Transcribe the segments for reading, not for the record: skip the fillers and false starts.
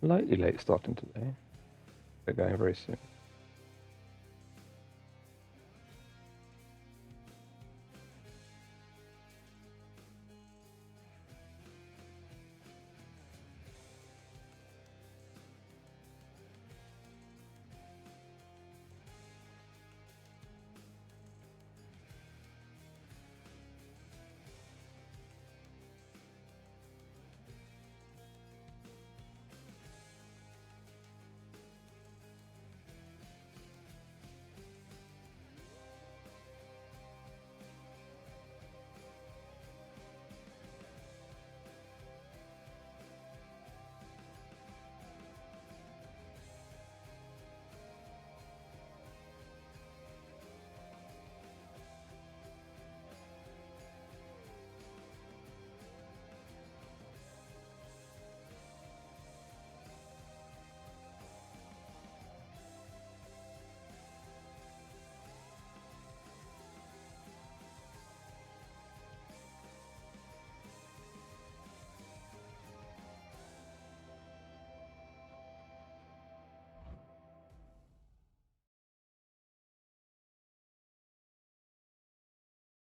Slightly late starting today. They're going very soon.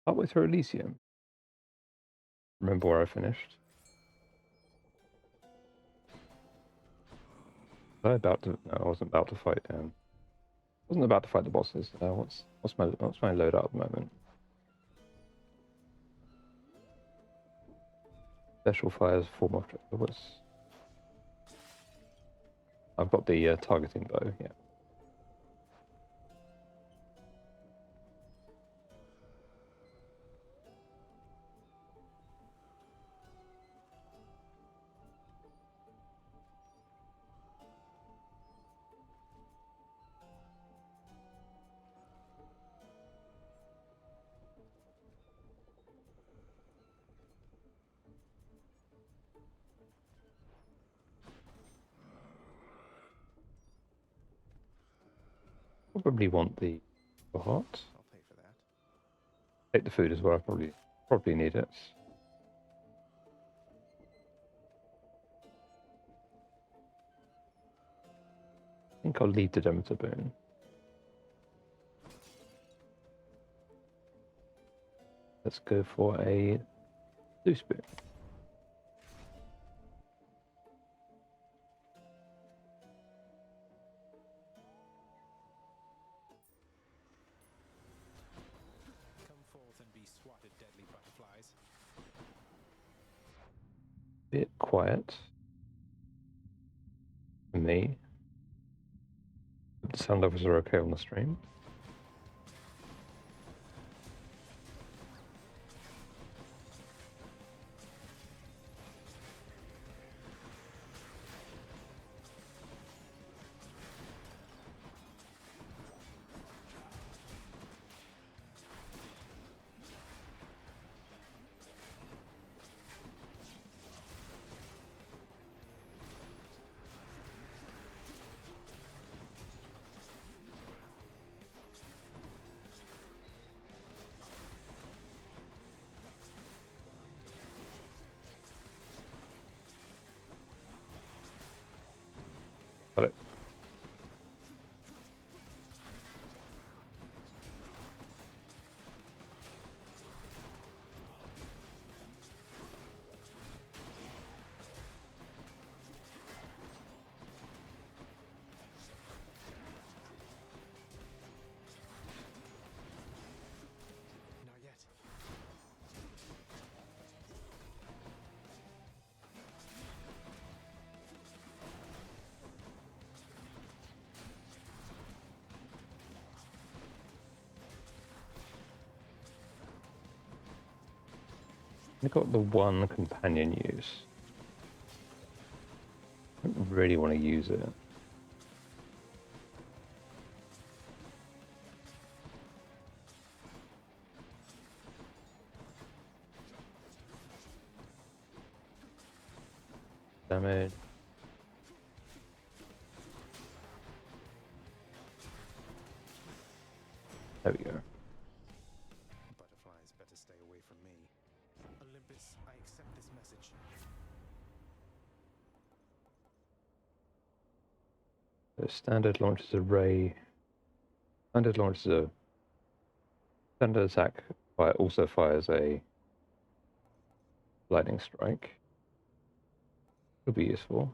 Partway through Elysium. Remember where I finished? Was I about to? No, I wasn't about to fight. Wasn't about to fight the bosses. What's my load at the moment? Special fires, form of what's? I've got the targeting bow. Yeah. Probably want the hot. I'll pay for that. Take the food as well. I probably need it. I think I'll leave the Demeter boon. Let's go for a blue spoon. Come forth and be swatted, deadly butterflies. Bit quiet for me. The sound levels are okay on the stream. Got it. Not yet. I got the one companion use. I don't really want to use it. Damage. There we go. Butterflies better stay away from me. Olympus, I accept this message. So standard launches a ray. Standard launches a standard attack. Also fires a lightning strike. Could be useful.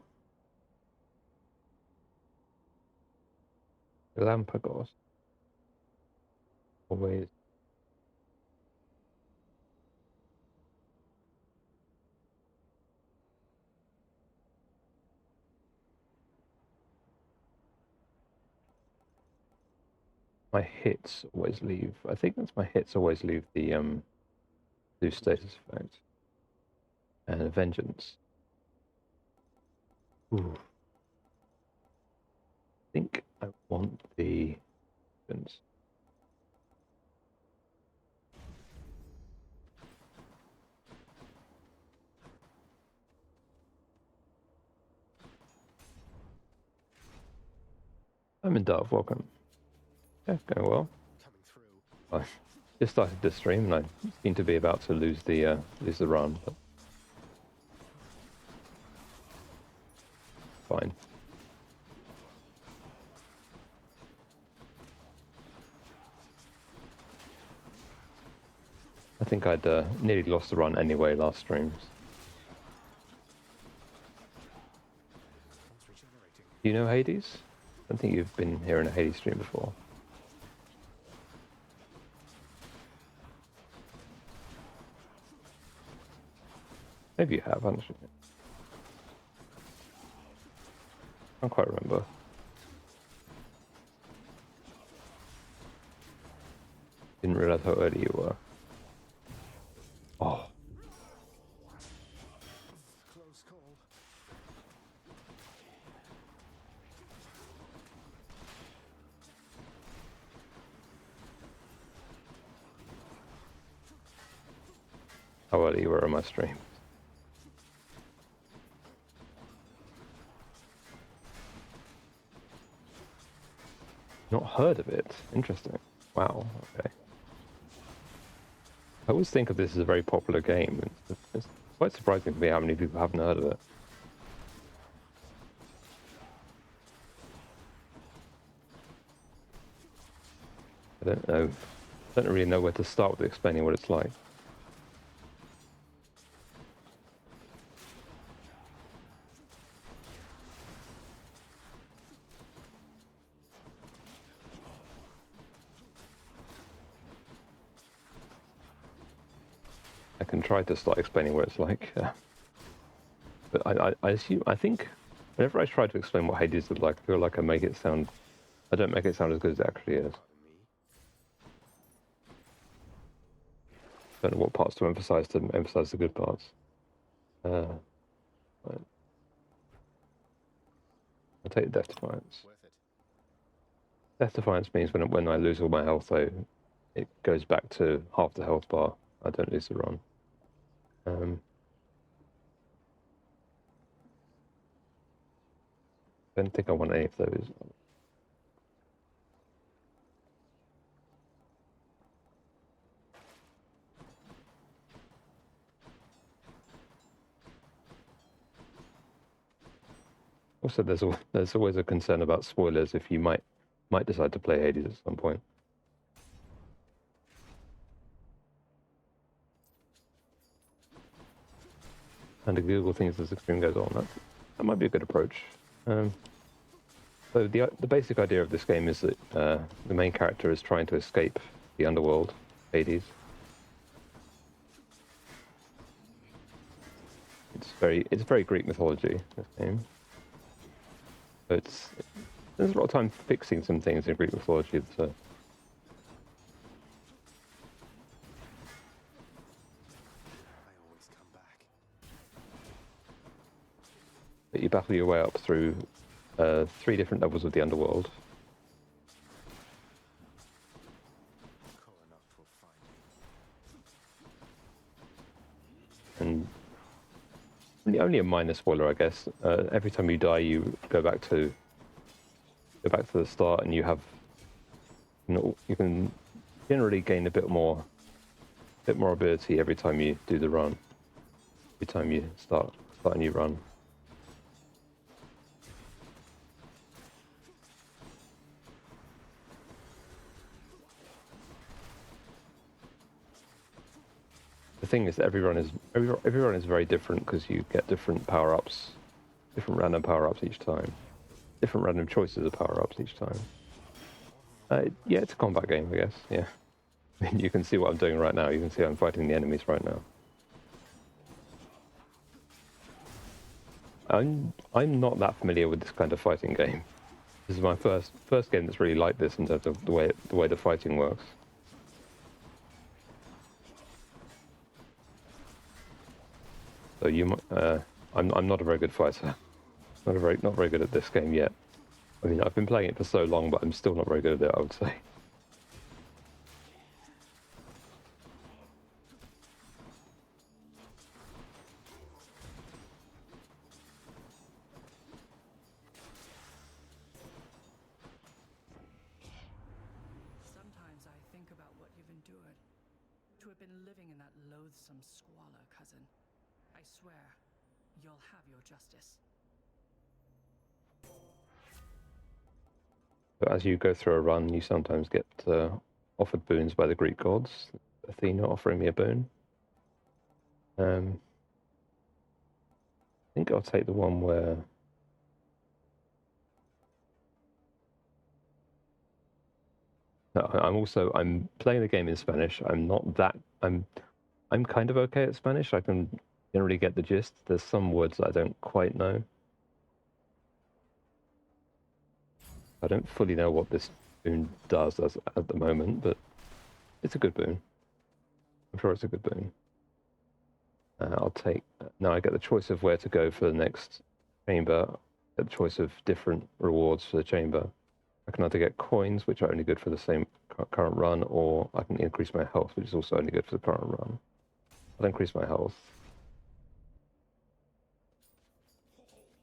Lampagos. Always. My hits always leave. I think that's my hits always leave the do status effect. And vengeance. Ooh. I think I want the vengeance. I'm in Dove, welcome. Yeah, going well. Coming through. I just started this stream and I seem to be about to lose the run, but fine. I think I'd nearly lost the run anyway last stream. One's regenerating. Do you know Hades? I don't think you've been here in a Hades stream before. Maybe you have, honestly. I can't quite remember. Didn't realize how early you were. Oh, Close call. how early you were on my stream. Not heard of it. Interesting. Wow. Okay. I always think of this as a very popular game. It's quite surprising to me how many people haven't heard of it. I don't know. I don't really know where to start with explaining what it's like. I can try to start explaining what it's like. But I think whenever I try to explain what Hades is like, I feel like I don't make it sound as good as it actually is. Don't know what parts to emphasize the good parts. Right. I'll take Death Defiance. Worth it. Death Defiance means when I lose all my health, it goes back to half the health bar. I don't lose the run. Don't think I want any of those. Also, there's always a concern about spoilers if you might decide to play Hades at some point. And to Google things as the stream goes on. That might be a good approach. So the basic idea of this game is that the main character is trying to escape the underworld, Hades. It's very Greek mythology, this game. So there's a lot of time fixing some things in Greek mythology. So I always come back. that you battle your way up through 3 different levels of the underworld. Coronaut will find me. And only a minor spoiler, I guess. Every time you die, you go back to the start, and you can generally gain a bit more ability every time you do the run. Every time you start a new run. the thing is, every run is very different because you get different power-ups, different random power-ups each time, different random choices of power-ups each time. Yeah, it's a combat game, I guess. Yeah, I mean, you can see what I'm doing right now. You can see I'm fighting the enemies right now. I'm not that familiar with this kind of fighting game. This is my first game that's really like this in terms of the way the fighting works. So I'm not a very good fighter. Not very good at this game yet. I mean, I've been playing it for so long, but I'm still not very good at it, I would say. Sometimes I think about what you've endured. To have been living in that loathsome squalor, cousin. I swear, you'll have your justice. But as you go through a run, you sometimes get offered boons by the Greek gods. Athena offering me a boon. I think I'll take the one where... No, I'm playing the game in Spanish. I'm kind of okay at Spanish. I can generally get the gist. There's some words that I don't quite know. I don't fully know what this boon does at the moment, but it's a good boon. I'm sure it's a good boon. I'll take... Now I get the choice of where to go for the next chamber. I get the choice of different rewards for the chamber. I can either get coins, which are only good for the same current run, or I can increase my health, which is also only good for the current run. I'll increase my health.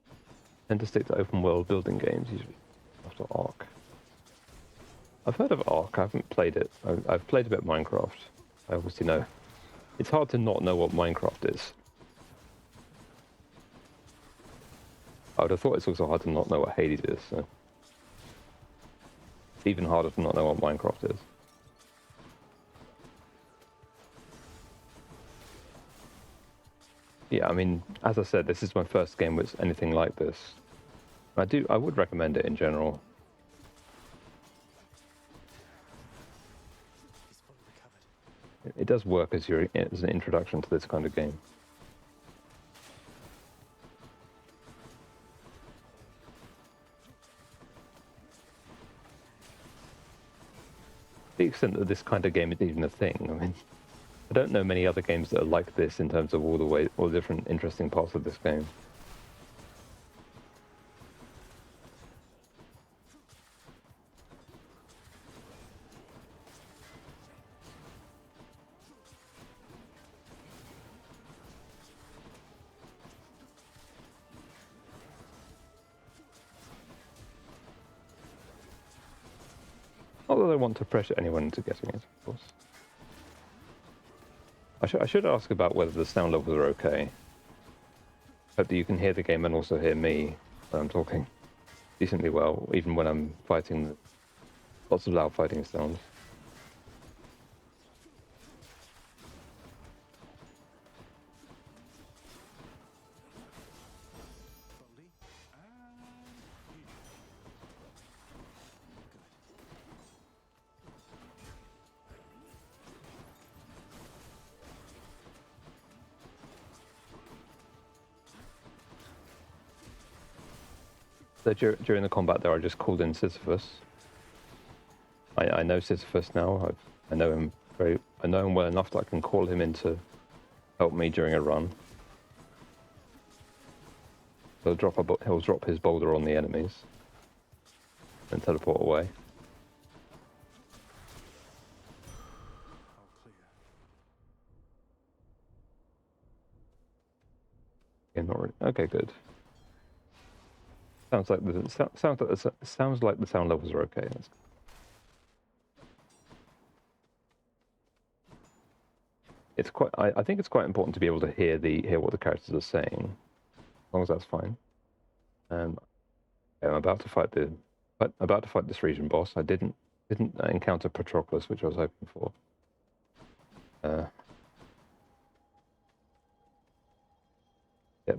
I tend to stick to open world building games, usually after Ark. I've heard of Ark, I haven't played it. I've played a bit of Minecraft. I obviously know. It's hard to not know what Minecraft is. I would have thought it's also hard to not know what Hades is, so... It's even harder to not know what Minecraft is. Yeah, I mean, as I said, this is my first game with anything like this. I would recommend it in general. He's fully recovered. It does work as an introduction to this kind of game. The extent that this kind of game is even a thing. I mean, I don't know many other games that are like this in terms of all the different interesting parts of this game. Not that I want to pressure anyone into getting it, of course. I should ask about whether the sound levels are okay. Hope that you can hear the game and also hear me when I'm talking decently well, even when I'm fighting. Lots of loud fighting sounds. Slowly. And here. So during the combat there, I just called in Sisyphus. I know Sisyphus now. I know him well enough that I can call him in to help me during a run. He'll drop his boulder on the enemies and teleport away. All clear. Yeah, not really. Okay, good. Sounds like the sound levels are okay. It's quite. I think it's quite important to be able to hear what the characters are saying, as long as that's fine. I'm about to fight this region boss. I didn't encounter Patroclus, which I was hoping for.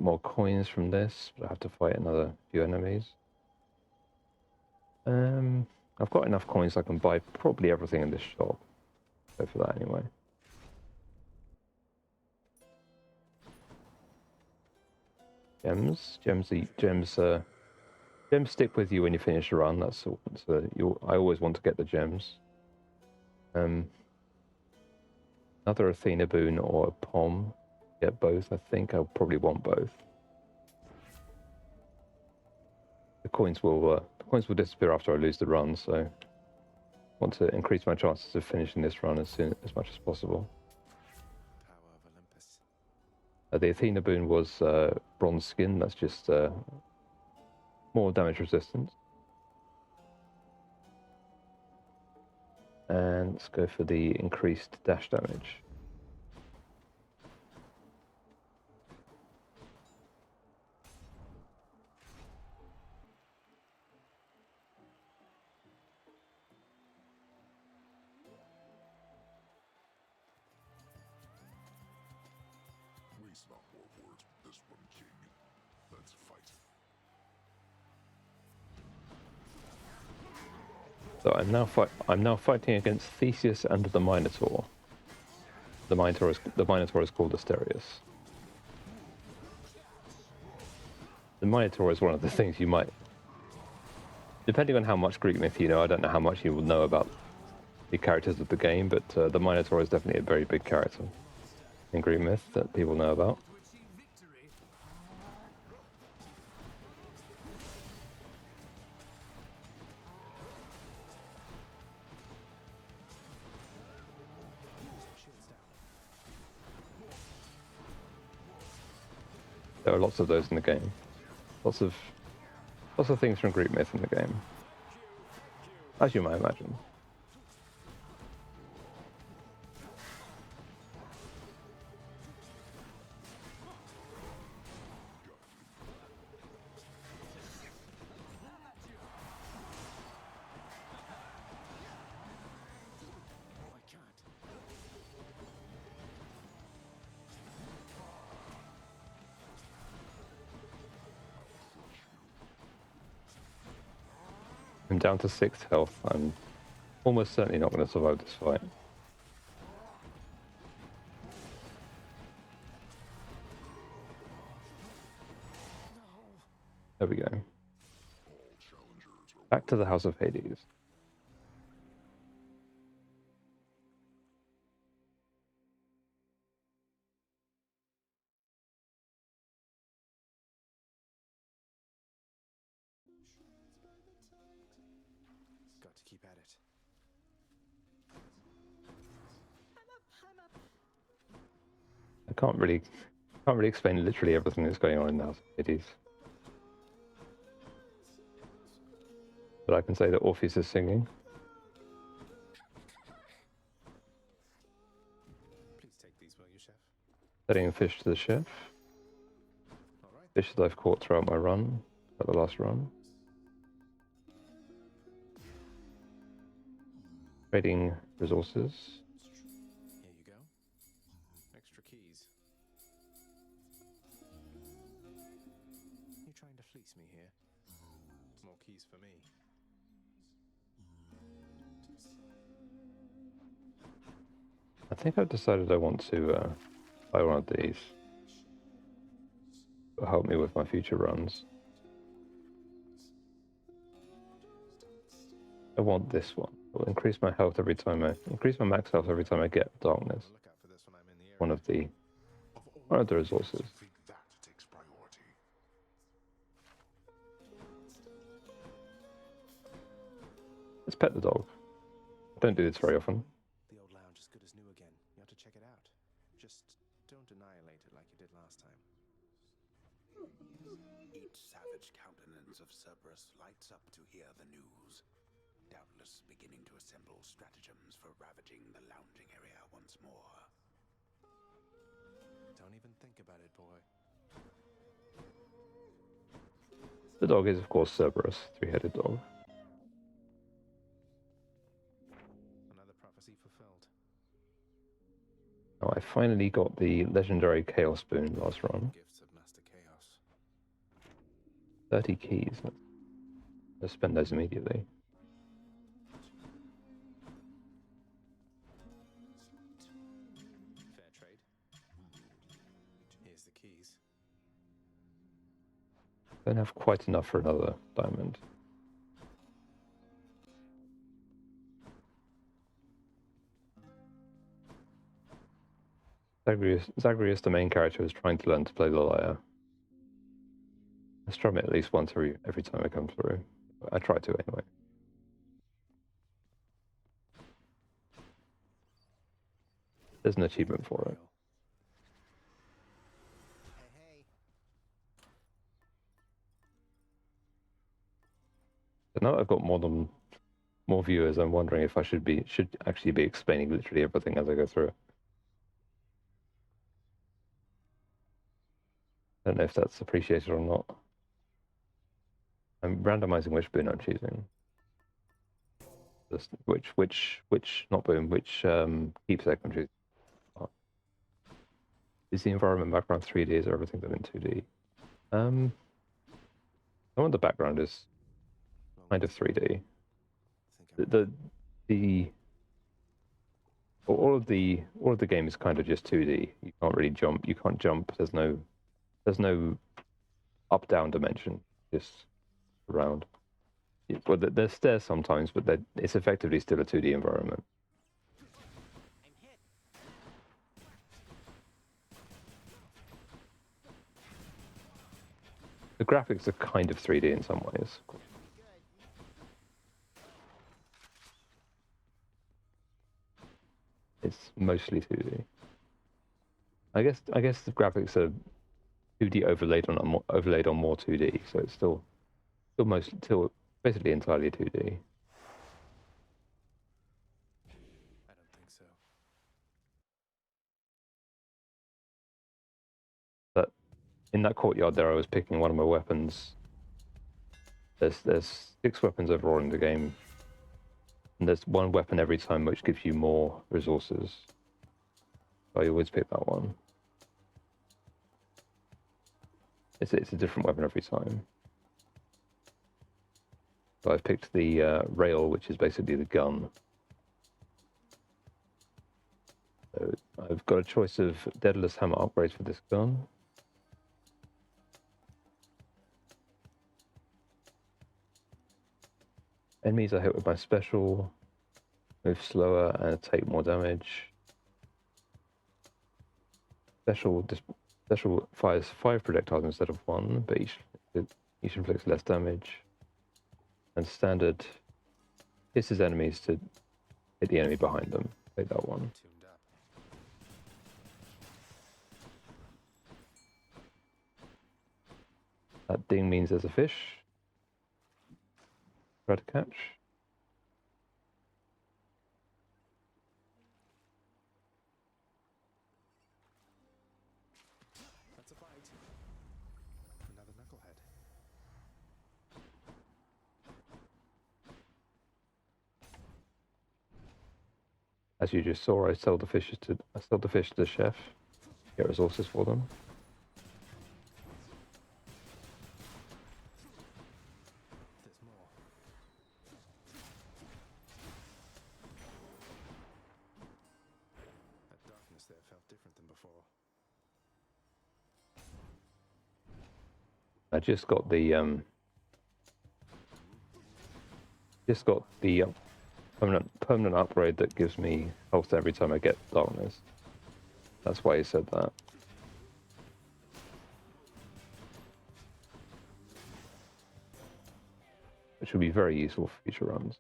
more coins from this, but I have to fight another few enemies. I've got enough coins I can buy probably everything in this shop. Go for that anyway. Gems stick with you when you finish a run. That's so I always want to get the gems. Another Athena boon or a pom. Get both. I think I'll probably want both. The coins will disappear after I lose the run, so I want to increase my chances of finishing this run as much as possible. Power of Olympus. The Athena boon was bronze skin. That's just more damage resistance. And let's go for the increased dash damage. Waste not more words with this one, King. Let's fight. So I'm now fighting against Theseus and the Minotaur. The Minotaur is called Asterius. The Minotaur is one of the things you might, depending on how much Greek myth you know. I don't know how much you will know about the characters of the game, but the Minotaur is definitely a very big character in Greek myth that people know about. There are lots of those in the game. Lots of things from Greek myth in the game, as you might imagine. I'm down to 6 health. I'm almost certainly not going to survive this fight. There we go. Back to the House of Hades. Got to keep at it. I can't really explain literally everything that's going on in the House of Hades. But I can say that Orpheus is singing. Please take these, will you, chef? Setting fish to the chef. All right. Fish that I've caught throughout my run, at the last run. Trading resources. Here you go. Extra keys. You trying to fleece me here? More keys for me. I think I've decided I want to buy one of these. It'll help me with my future runs. I want this one. It'll increase my health every time increase my max health every time I get darkness. Look out for this when I'm in the area. One of the resources. I think that takes priority. Let's pet the dog. I don't do this very often. The old lounge is good as new again. You have to check it out. Just don't annihilate it like you did last time. Each savage countenance of Cerberus lights up to hear the news, doubtless beginning to assemble stratagems for ravaging the lounging area once more. Don't even think about it, boy. The dog is, of course, Cerberus, three-headed dog. Another prophecy fulfilled. Now, I finally got the legendary Chaos Boon last run. Gifts of Master Chaos. 30 keys. Let's spend those immediately. Fair trade. Here's the keys. Don't have quite enough for another diamond. Zagreus, the main character, is trying to learn to play the lyre. I strum it at least once every time I come through. I try to anyway. There's an achievement for it. Hey. But now that I've got more viewers, I'm wondering if I should actually be explaining literally everything as I go through. I don't know if that's appreciated or not. I'm randomizing which boon I'm choosing. Just which not boon, which keepsake I'm choosing. Is the environment background 3D? Or everything done in 2D? Some of the background is kind of 3D. All of the game is kind of just 2D. You can't really jump. You can't jump. There's no up down dimension. Just around. Well, there's stairs sometimes, but it's effectively still a 2D environment. The graphics are kind of 3D in some ways. It's mostly 2D. I guess the graphics are 2D overlaid on more 2D, so it's still basically entirely 2D. I don't think so. But in that courtyard there, I was picking one of my weapons. There's 6 weapons overall in the game, and there's one weapon every time which gives you more resources. So I always pick that one. It's a different weapon every time. So I've picked the rail, which is basically the gun. So I've got a choice of Daedalus hammer upgrades for this gun. Enemies I hit with my special, move slower and take more damage. Special fires 5 projectiles instead of 1, but each inflicts less damage. And standard hisses enemies to hit the enemy behind them. Take that one. Tuned up. That ding means there's a fish. Try to catch. That's a bite. Another knucklehead. As you just saw, I sold the fish to the chef. Get resources for them. There's more. That darkness there felt different than before. I just got the permanent upgrade that gives me health every time I get darkness. That's why he said that. Which will be very useful for future runs.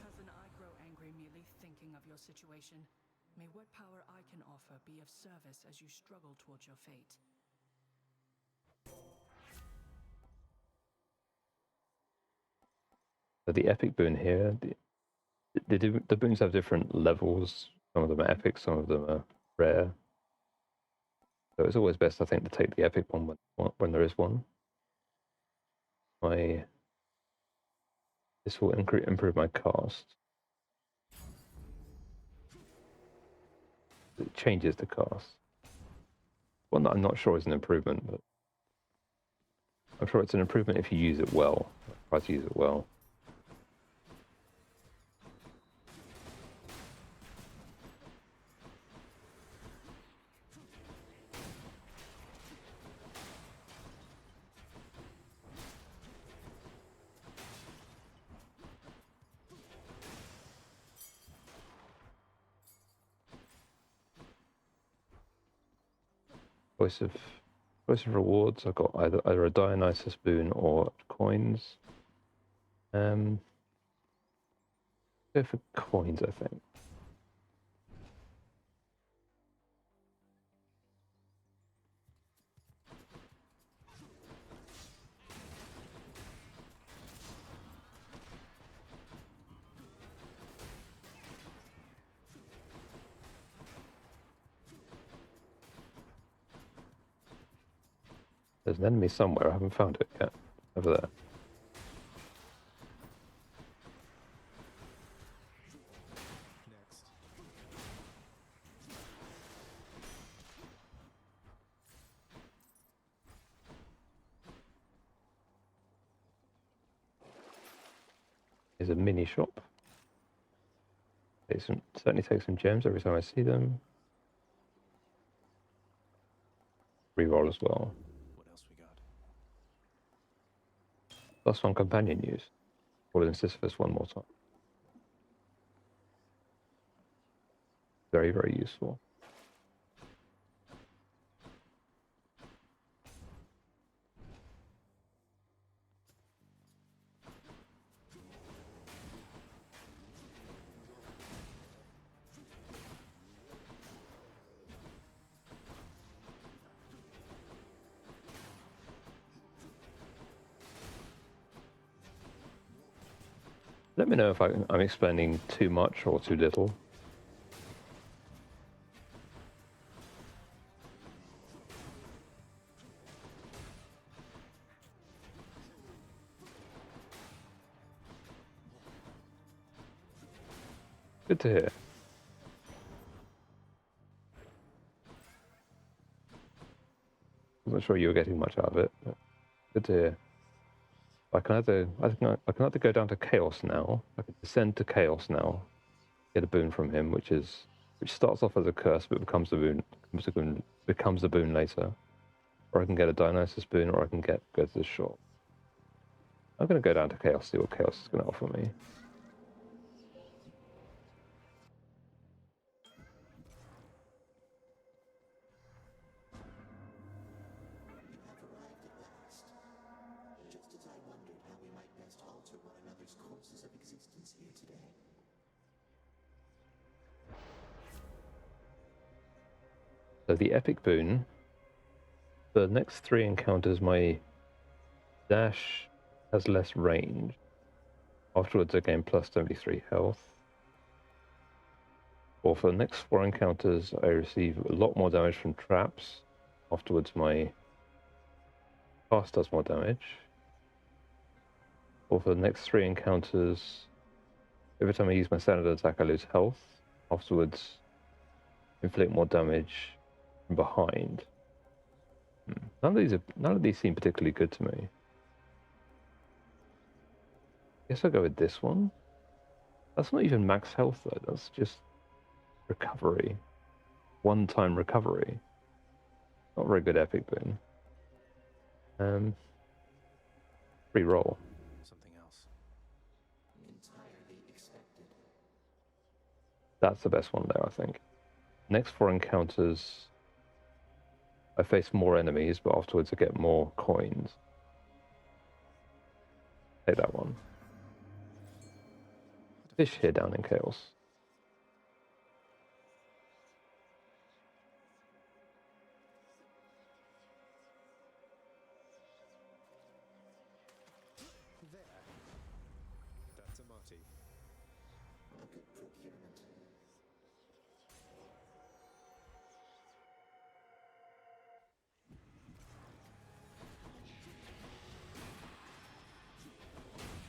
Cousin, I grow angry merely thinking of your situation. May what power I can offer be of service as you struggle towards your fate. So the epic boon here, the boons have different levels. Some of them are epic, some of them are rare. So it's always best, I think, to take the epic one when there is one. This will improve my cast. It changes the cast. One that I'm not sure is an improvement, but I'm sure it's an improvement if you use it well. Try to use it well. Choice of rewards. I've got either a Dionysus boon or coins. Go for coins, I think. There's an enemy somewhere. I haven't found it yet. Over there. Next. Here's a mini shop. Certainly take some gems every time I see them. Reroll as well. What else we got? +1 companion use. Call in Sisyphus one more time. Very, very useful. Let me know if I'm explaining too much or too little. Good to hear. I'm not sure you were getting much out of it, but good to hear. I can either go down to Chaos now. I can descend to Chaos now. Get a boon from him, which starts off as a curse but becomes a boon. Becomes a boon later. Or I can get a Dionysus boon, or I can go to the shop. I'm going to go down to Chaos, see what Chaos is going to offer me. So the epic boon, the next 3 encounters, my dash has less range. Afterwards I gain plus 73 health. Or for the next 4 encounters I receive a lot more damage from traps. Afterwards my cast does more damage. Or for the next 3 encounters, every time I use my standard attack I lose health. Afterwards inflict more damage from behind. None of these seem particularly good to me. Guess I'll go with this one. That's not even max health though, that's just recovery. One-time recovery. Not a very good epic boon. Reroll. Something else. Entirely expected. That's the best one there, I think. Next 4 encounters, I face more enemies, but afterwards I get more coins. Take that one. Fish here down in Chaos. There. That's a Marty. A good procurement.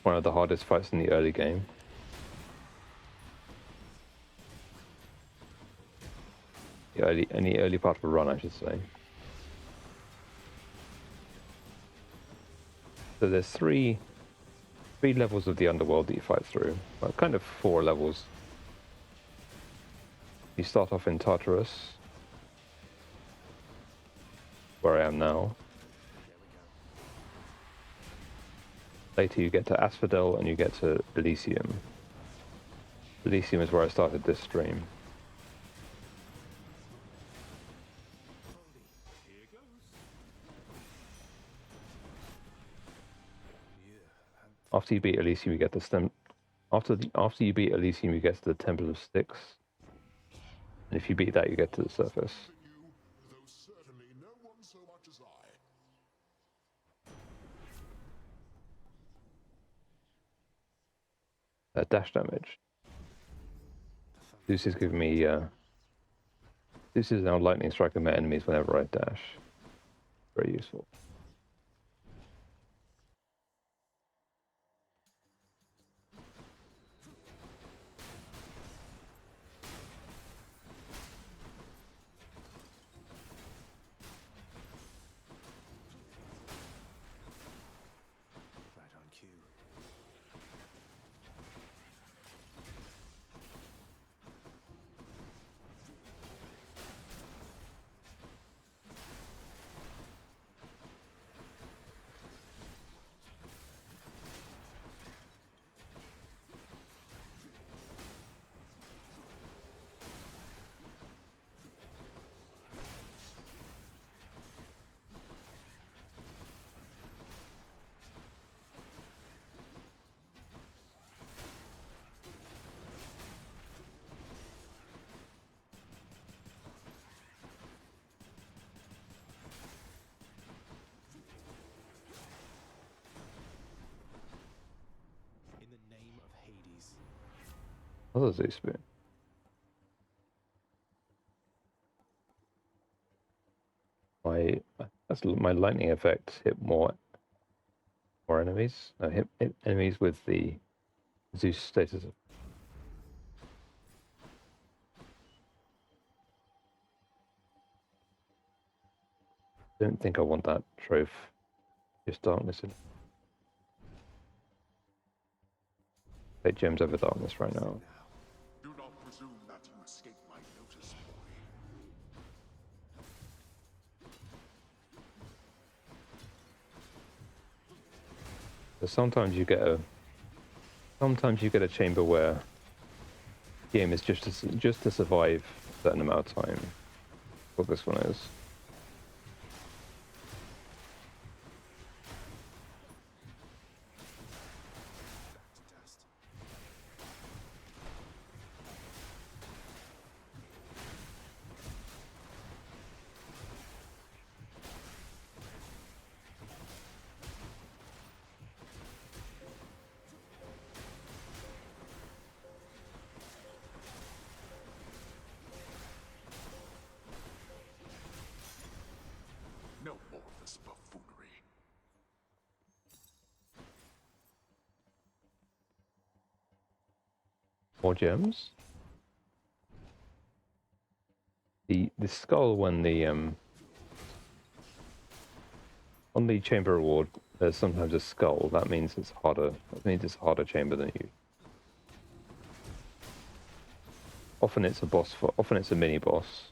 One of the hardest fights in the early game. Any early part of a run, I should say. So there's three levels of the underworld that you fight through. Well, kind of 4 levels. You start off in Tartarus, where I am now. There we go. Later you get to Asphodel and you get to Elysium. Elysium is where I started this stream. Here goes. Yeah. After you beat Elysium, you get the stem. After you beat Elysium, you get to the Temple of Styx. And if you beat that, you get to the surface. You, though certainly no one so much as I. Dash damage. Zeus is giving me. Zeus is now lightning striking my enemies whenever I dash. Very useful. Right on cue. In the name of Hades. Another Zeus spoon. My lightning effect hit more enemies. No, hit enemies with the Zeus status. Don't think I want that trophy. Just darkness. Take gems over darkness right now. Do not presume that you escape my notice, boy. So sometimes you get a chamber where the aim is just to survive a certain amount of time. What this one is. Dust. No more of this buffoonery. More gems. The skull when the on the chamber reward, there's sometimes a skull. That means it's harder. That means it's a harder chamber than you. Often it's a boss. Often it's a mini boss.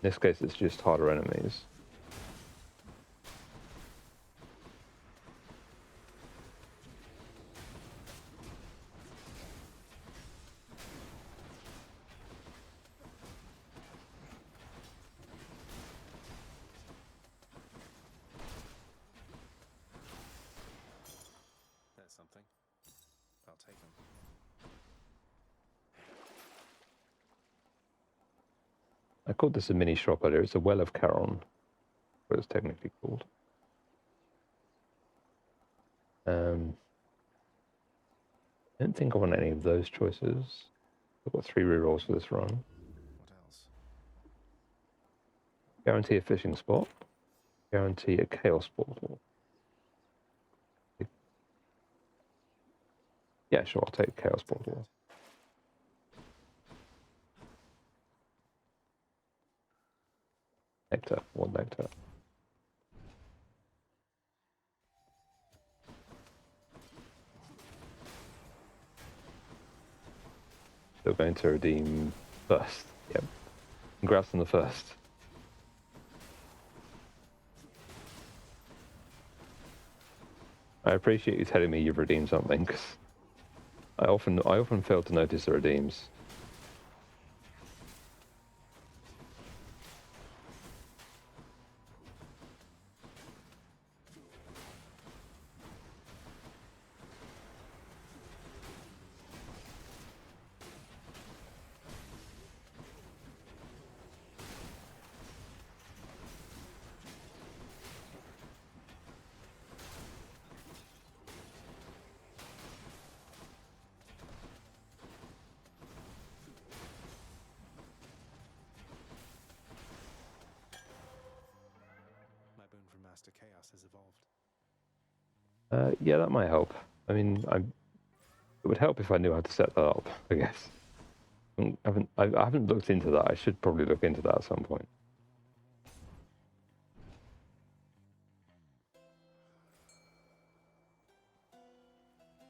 In this case, it's just harder enemies. That's something. I'll take them. I called this a mini shop earlier. It's a Well of Charon, what it's technically called. I don't think I want any of those choices. I've got 3 rerolls for this run. What else? Guarantee a fishing spot. Guarantee a chaos portal. Yeah, sure, I'll take chaos portal. Nectar. What nectar? you're going to redeem first. Yep. Congrats on the first. I appreciate you telling me you've redeemed something, because I often fail to notice the redeems. My boon from Master Chaos has evolved. Yeah, that might help. I mean, it would help if I knew how to set that up, I guess. I haven't looked into that. I should probably look into that at some point.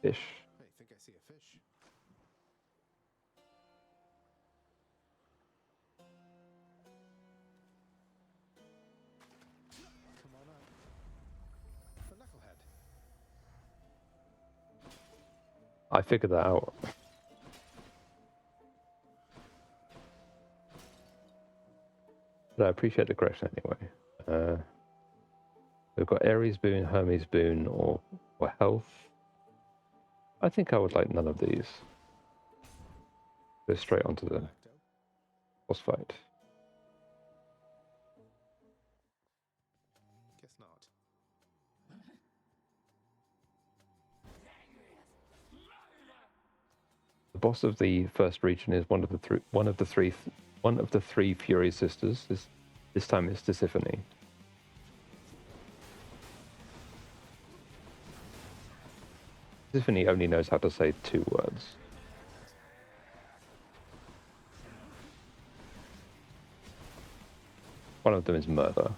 Fish. Hey, think I see a fish. Come on up. The knucklehead. I figured that out. But I appreciate the correction anyway. We've got Ares boon, Hermes boon, or health. I think I would like none of these. Go straight onto the Lacto. boss fight. Guess not. The boss of the first region is one of the three Fury sisters. This time it's Tisiphone. Tisiphone only knows how to say 2 words. One of them is murder.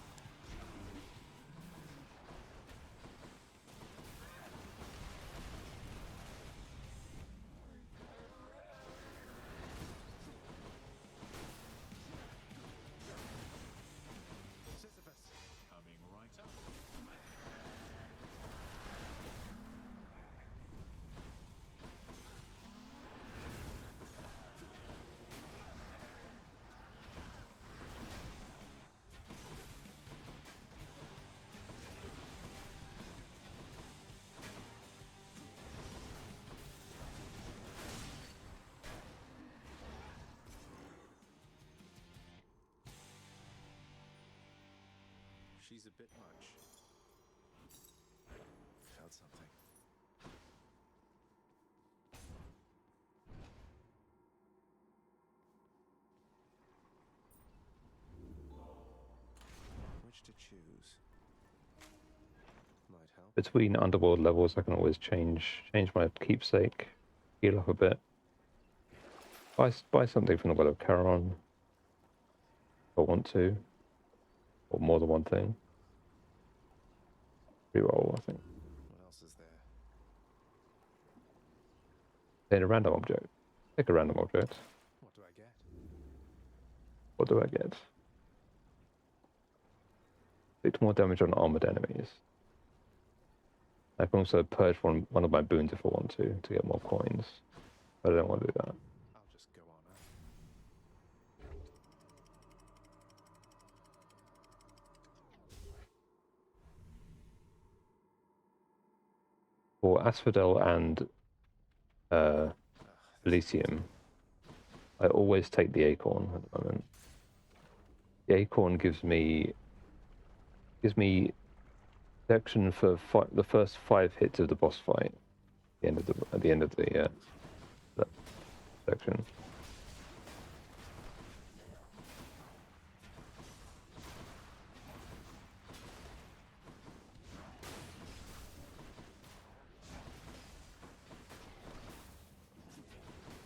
Sisyphus. Coming right up. She's a bit much. Felt something. Which to choose? Might help. Between underworld levels, I can always change my keepsake, heal up a bit. Buy something from the Well of Charon if I want to, or more than one thing. Reroll, I think. What else is there? Take a random object. Take a random object. What do I get? What do I get? Inflict more damage on armored enemies. I can also purge one of my boons if I want to get more coins. But I don't want to do that. I'll just go on up. For Asphodel and Elysium, I always take the Acorn at the moment. The Acorn gives me protection for the first 5 hits of the boss fight. At the end of the that section.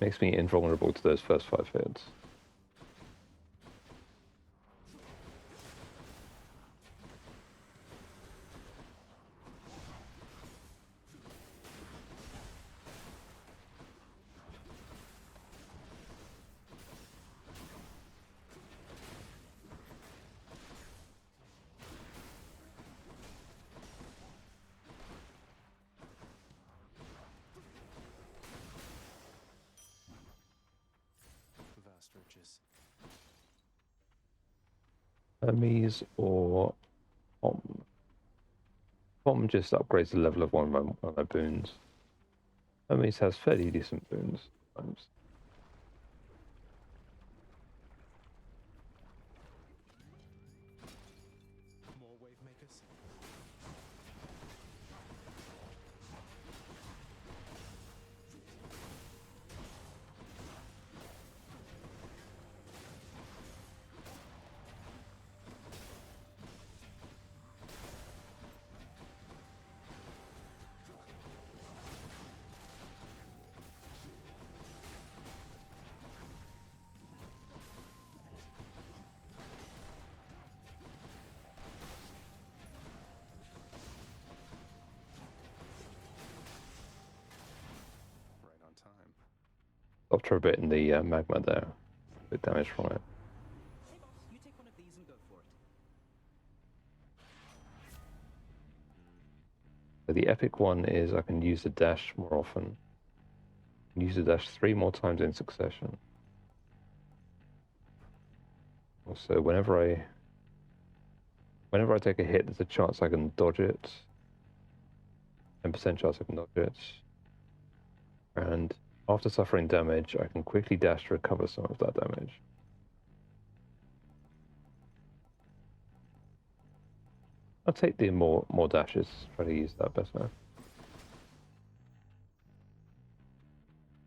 Makes me invulnerable to those first 5 hits. bridges. Hermes or Pom. Pom just upgrades the level of one of my boons. Hermes has fairly decent boons sometimes. More wave makers. Right on time. Stopped her a bit in the magma there. A bit damage from it. Hey boss, you take one of these and go for it. So the epic one is I can use the dash more often. I can use the dash 3 more times in succession. Also, whenever I take a hit, there's a chance I can dodge it. 10% chance I can dodge it. And after suffering damage, I can quickly dash to recover some of that damage. I'll take the more dashes, try to use that better.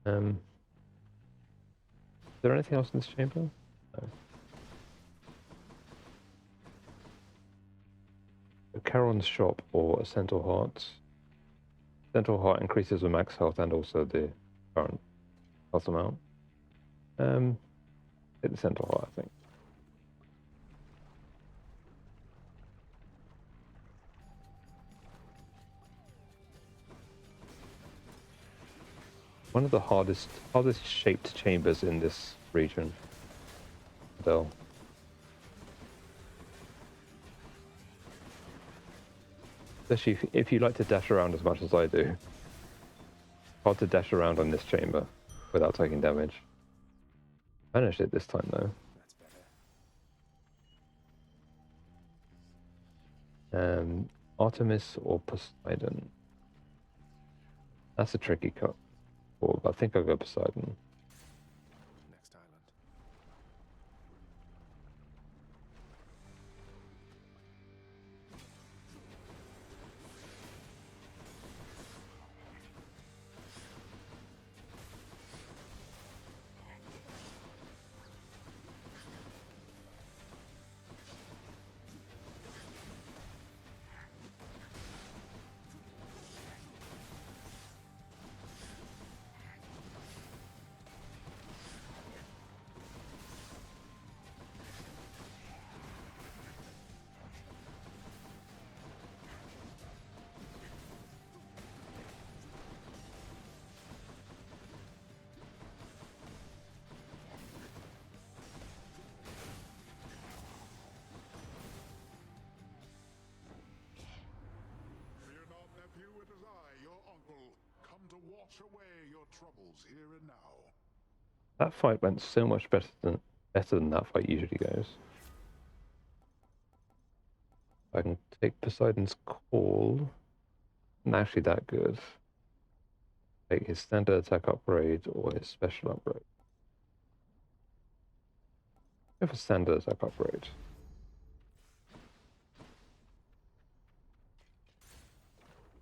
Is there anything else in this chamber? No. A Charon's shop or a Centaur heart. Centaur heart increases with max health and also the current health amount. Hit the Centaur heart, I think. One of the hardest shaped chambers in this region. Though. Especially if you like to dash around as much as I do. Hard to dash around on this chamber without taking damage. Managed it this time though. That's better. Artemis or Poseidon? That's a tricky cut. Well, I think I'll go Poseidon. Next island. Fear not, nephew, it is I, your uncle, come to wash away your troubles here and now. That fight went so much better than that fight usually goes. I can take Poseidon's call. Not actually that good. Take his standard attack upgrade or his special upgrade. Go for standard attack upgrade.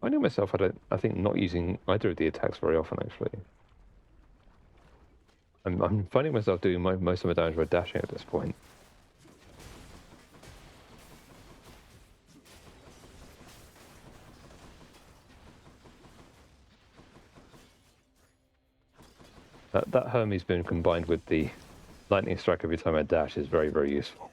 I know myself, I think not using either of the attacks very often actually. I'm finding myself doing most of my damage by dashing at this point. That Hermes boon combined with the lightning strike every time I dash is very, very useful.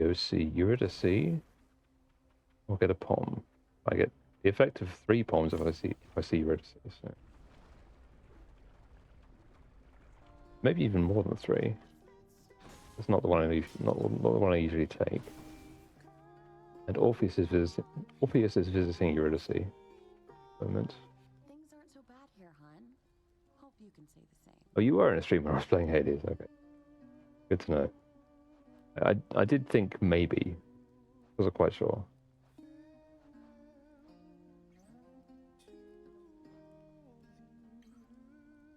Go see Eurydice or get a pom. I get the effect of 3 poms if I see Eurydice. So. Maybe even more than 3. It's not the one not the one I usually take. And Orpheus is visiting Eurydice. Moment. Things aren't so bad here, hon. Hope you can say the same. Oh, you were in a stream when I was playing Hades. Okay, good to know. I did think maybe. Wasn't quite sure.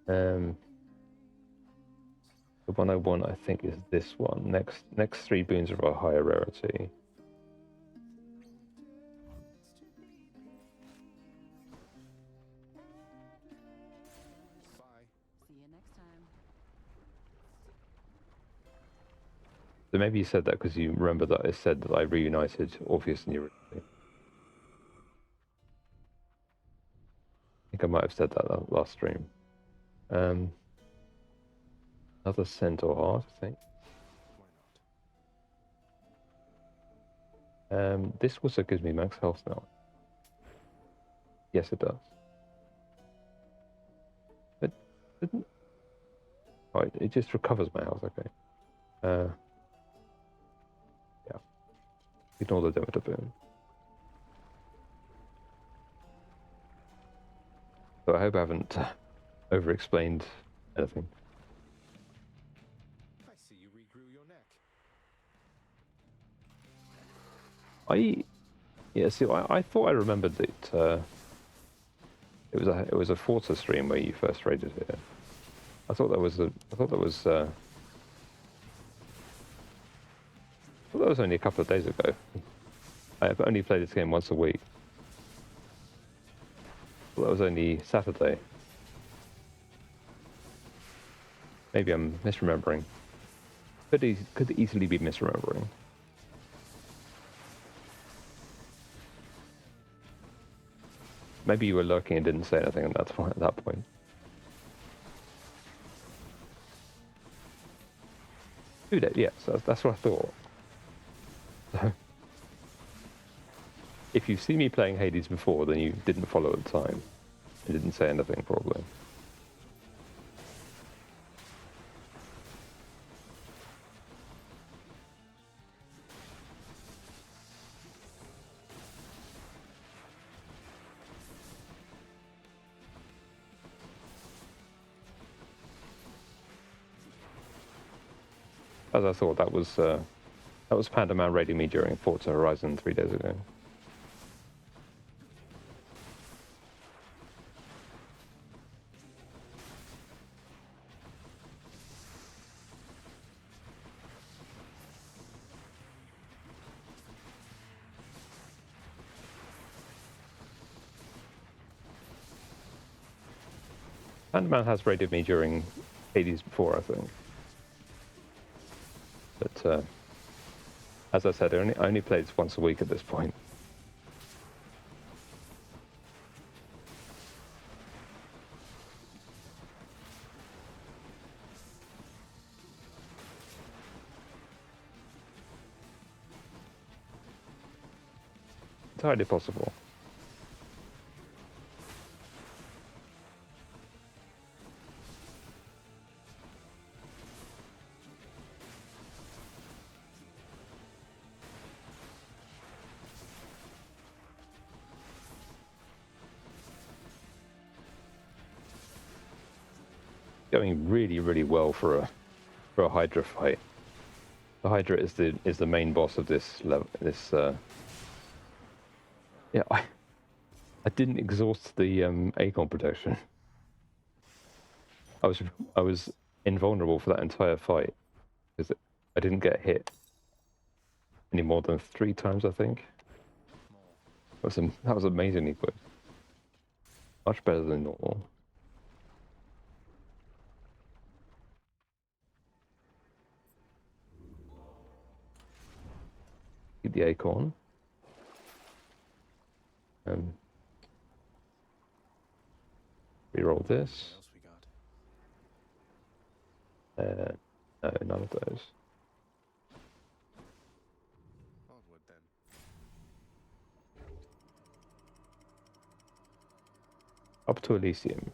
The one I want, I think, is this one. Next 3 boons are of a higher rarity. Bye. See you next time. So maybe you said that because you remember that I said that I reunited Orpheus and Eurydice. I think I might have said that last stream. Another centaur heart, I think. Why not? This also gives me max health now. Yes, it does. It didn't. Oh, it just recovers my health. Okay. Yeah. Ignore the Demeter boon. So I hope I haven't over-explained anything. I see you regrew your neck. I thought I remembered that it was a Forza stream where you first raided here. I thought that was only a couple of days ago. I've only played this game once a week. Well, that was only Saturday. Maybe I'm misremembering. Could easily be misremembering. Maybe you were lurking and didn't say anything at that point. Two days, yes, that's what I thought. If you've seen me playing Hades before, then you didn't follow at the time. You didn't say anything, probably. As I thought, that was Panda Man raiding me during Forza Horizon 3 days ago. Panda Man has raided me during Hades before, I think. But as I said, I only play this once a week at this point. Entirely possible. Going really, really well for a Hydra fight. The Hydra is the main boss of this level. Yeah, I didn't exhaust the Acorn protection. I was invulnerable for that entire fight because I didn't get hit any more than 3 times, I think. That was amazingly good. Much better than normal. Keep the Acorn. Reroll this. What else we got? No, none of those. Up to Elysium.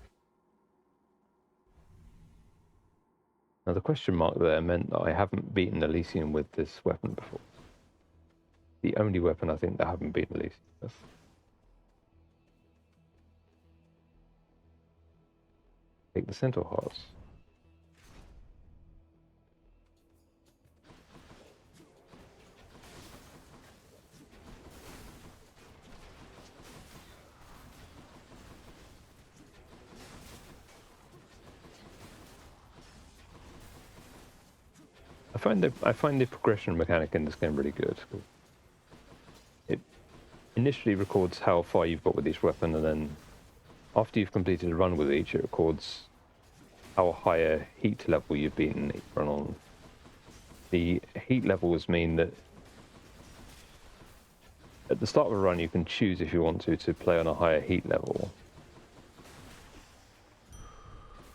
Now the question mark there meant that I haven't beaten Elysium with this weapon before. The only weapon I think that I haven't beaten Elysium with. Take the Centaur Hearts. I find the progression mechanic in this game really good. It initially records how far you've got with each weapon, and then after you've completed a run with each, it records how high a heat level you've beaten each run on. The heat levels mean that at the start of a run you can choose if you want to play on a higher heat level,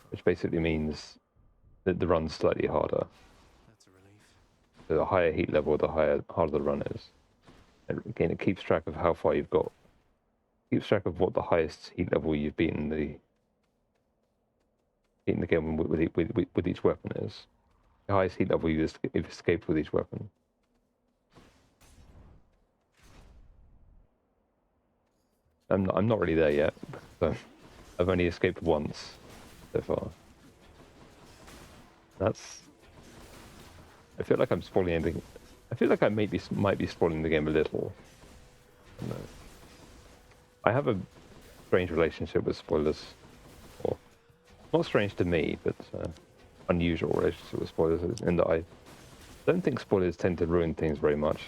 which basically means that the run's slightly harder. That's a relief. So the higher heat level, the harder the run is. And again, it keeps track of how far you've got. It keeps track of what the highest heat level you've beaten the game with each weapon is. The highest heat level you've escaped with each weapon. I'm not really there yet, so I've only escaped once so far. I feel like I'm spoiling anything. I feel like I might be spoiling the game a little. I have a strange relationship with spoilers. Or, not strange to me, but unusual relationship with spoilers, in that I don't think spoilers tend to ruin things very much.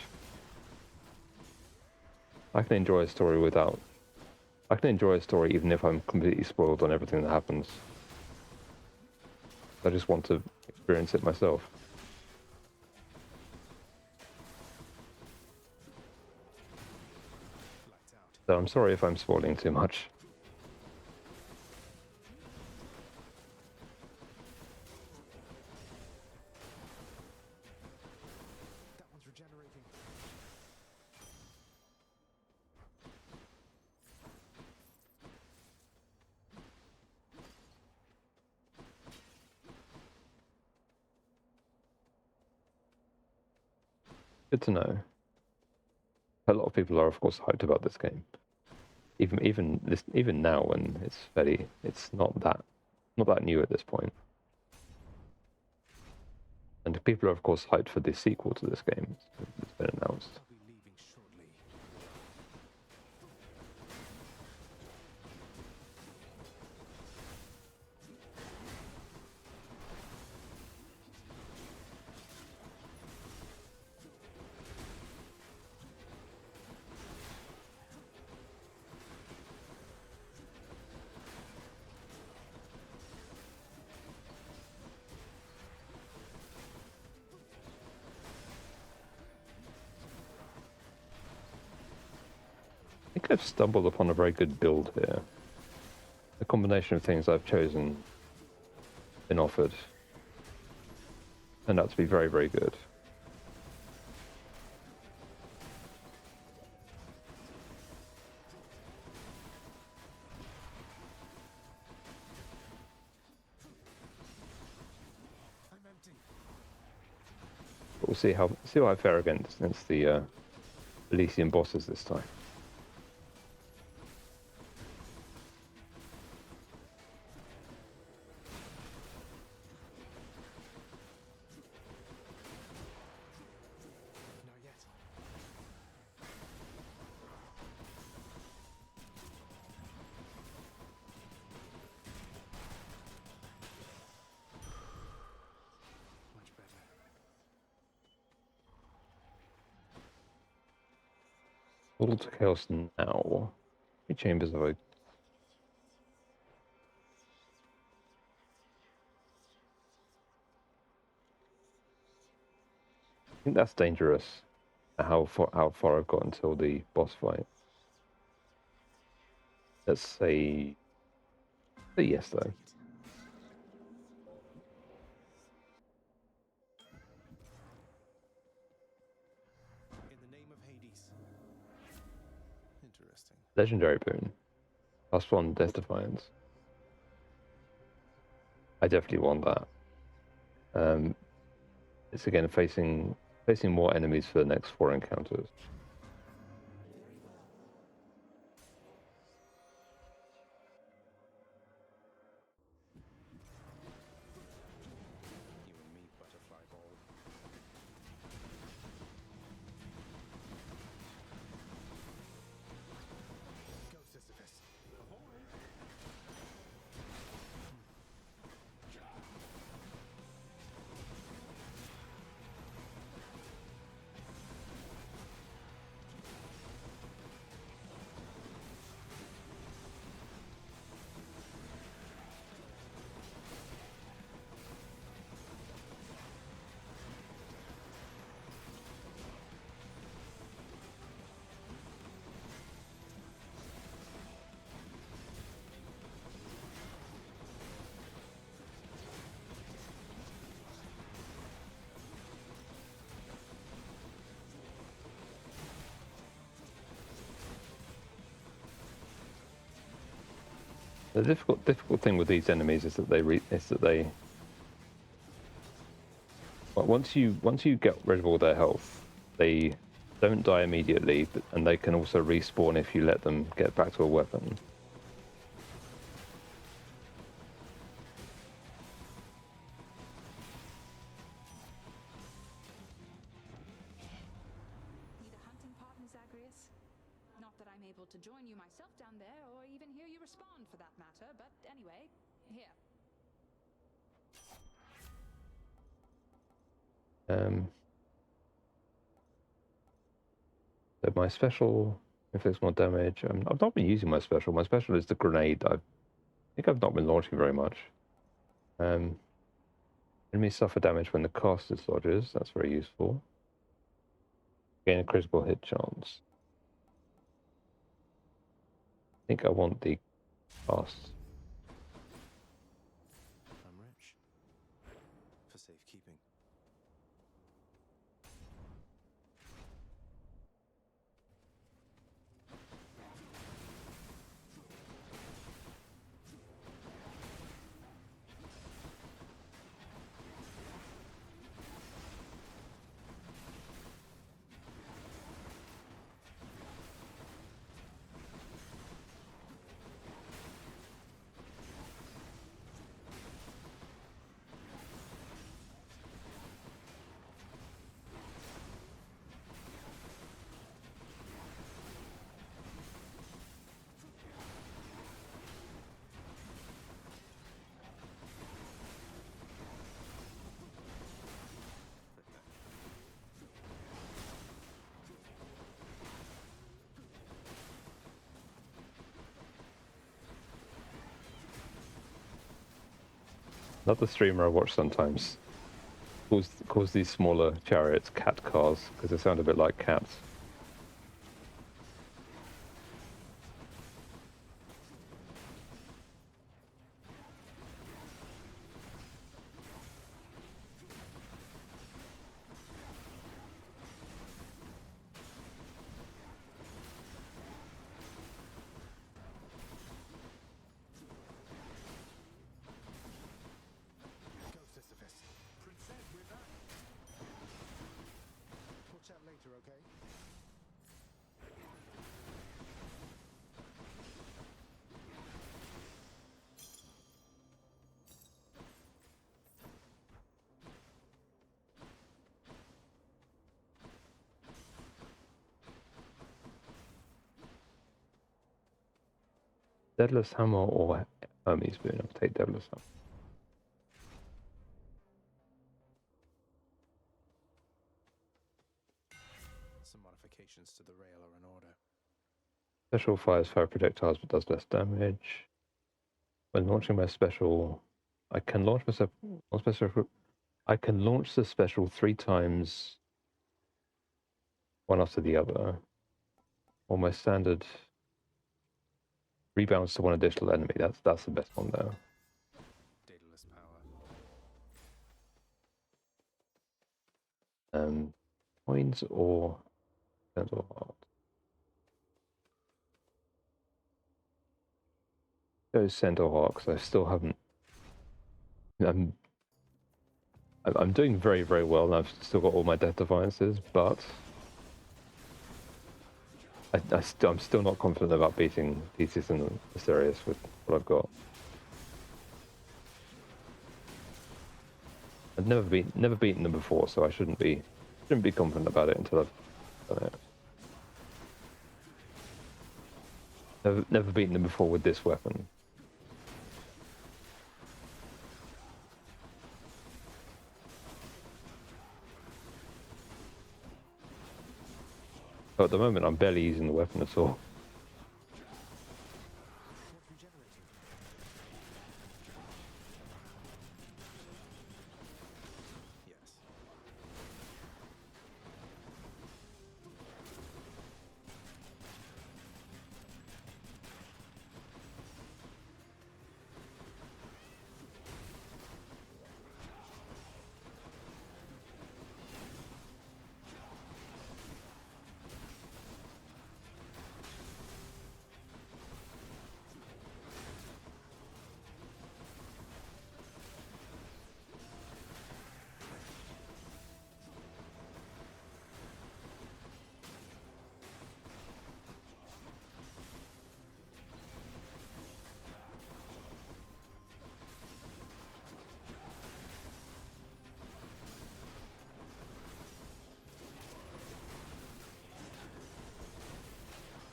I can enjoy a story even if I'm completely spoiled on everything that happens. I just want to experience it myself. Lights out. So I'm sorry if I'm spoiling too much. That one's regenerating. Good to know. A lot of people are, of course, hyped about this game. Even now, when it's not that new at this point. And people are, of course, hyped for the sequel to this game. It's been announced. I'll be leaving shortly. I think I've stumbled upon a very good build here. The combination of things I've chosen, been offered, turned out to be very, very good. I'm empty. But we'll see how I fare against the Elysium bosses this time. Not yet. Much better. Portal to Chaos now. How many chambers have I? I think that's dangerous. How far I've got until the boss fight. Let's say yes though. In the name of Hades. Interesting. Legendary boon. +1 Death Defiance. I definitely want that. It's again facing more enemies for the next 4 encounters. You and me, butterfly ball. Go, Sisyphus. Ahoy! The difficult thing with these enemies is that well, once you get rid of all their health, they don't die immediately, and they can also respawn if you let them get back to a weapon. Need a hunting partner, Zagreus? Not that I'm able to join you myself down there, or even hear you respond for that matter, but anyway, here. So my special inflicts more damage. I've not been using my special. My special is the grenade. I think I've not been launching very much. Enemies suffer damage when the caster dodges. That's very useful. Gain a critical hit chance. I think I want the cast. I'm rich. For safekeeping. Another streamer I watch sometimes calls these smaller chariots cat cars because they sound a bit like cats. Go, Sisyphus. Princess, we're back. We'll chat later, okay? Deadless Hammer or Hermes Boon? I'll take Deadless Hammer. Some modifications to the rail are in order. Special fires 5 projectiles but does less damage. When launching my special, I can launch the special 3 times, one after the other. Or my standard rebounds to one additional enemy. That's the best one there. Daedalus power. Coins or heart. Those Centaur Hawks, I still haven't. I'm doing very, very well, and I've still got all my Death Defiances, but I'm still not confident about beating Theseus and Asterius with what I've got. I've never beaten them before, so I shouldn't be confident about it until I've done it. Never beaten them before with this weapon. So at the moment, I'm barely using the weapon at all. Yes.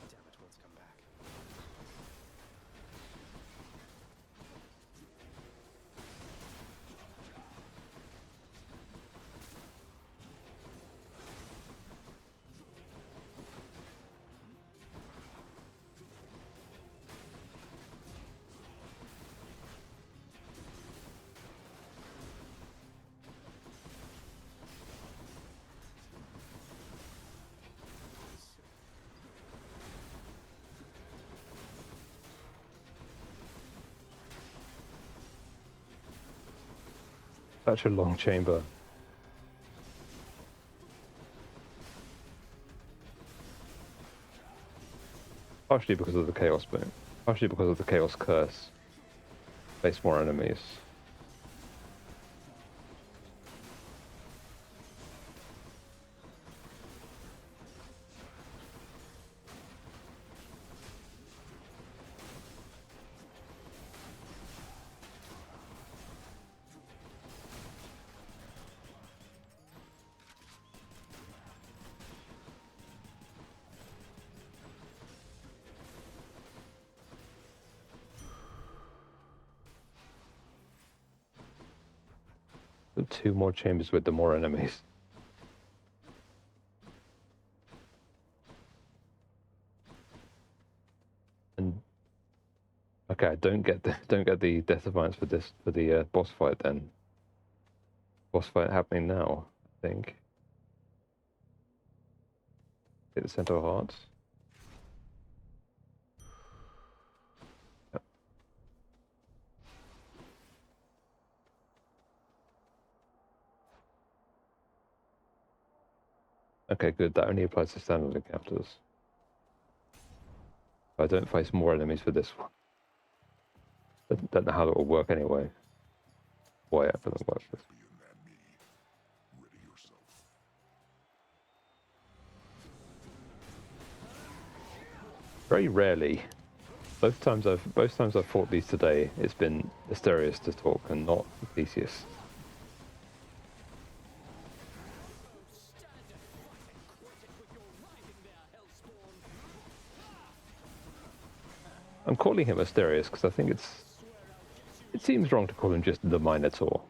Damn it, Will's come back. Such a long chamber. Partially because of the Chaos boon. Partially because of the Chaos curse. Face more enemies. Two more chambers with the more enemies. And okay, I don't get the Death Defiance for the boss fight then. Boss fight happening now, I think. Hit the Centaur Hearts. Yep. Okay, good. That only applies to standard encounters. I don't face more enemies for this one. Don't know how that will work anyway. Why it doesn't work this. Very rarely. Both times I've fought these today, it's been Asterius to talk and not Theseus. I'm calling him Asterius because I think it seems wrong to call him just the Minotaur.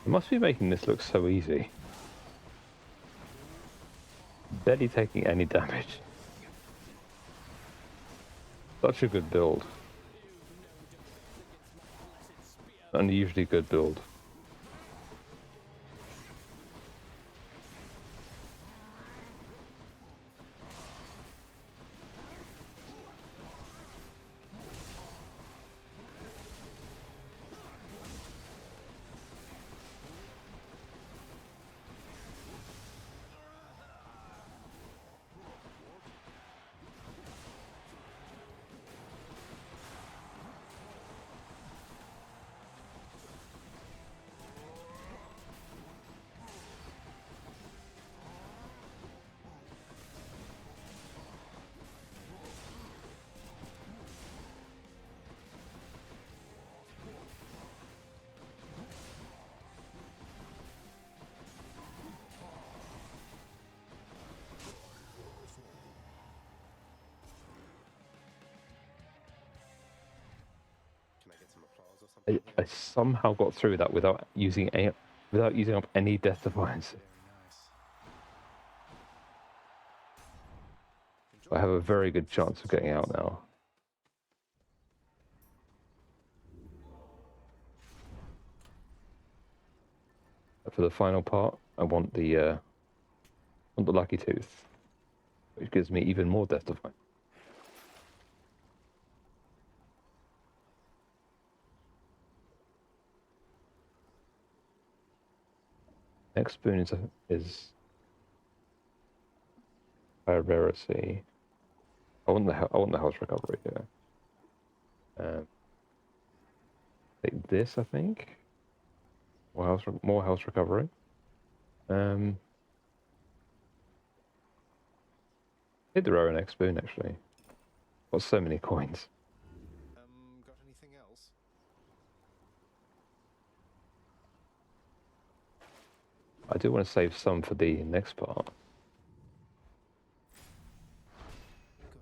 It must be making this look so easy. Barely taking any damage. Such a good build. Unusually good build. Can I get some applause or something? I somehow got through that without using up any death defiance. Very nice. I have a very good chance of getting out now. For the final part, I want the lucky tooth, which gives me even more death defiance. Next spoon is higher rarity. I want the health recovery here. Take this, I think. More health recovery. Hit the rare next spoon actually. Got so many coins. Got anything else? I do want to save some for the next part. Good.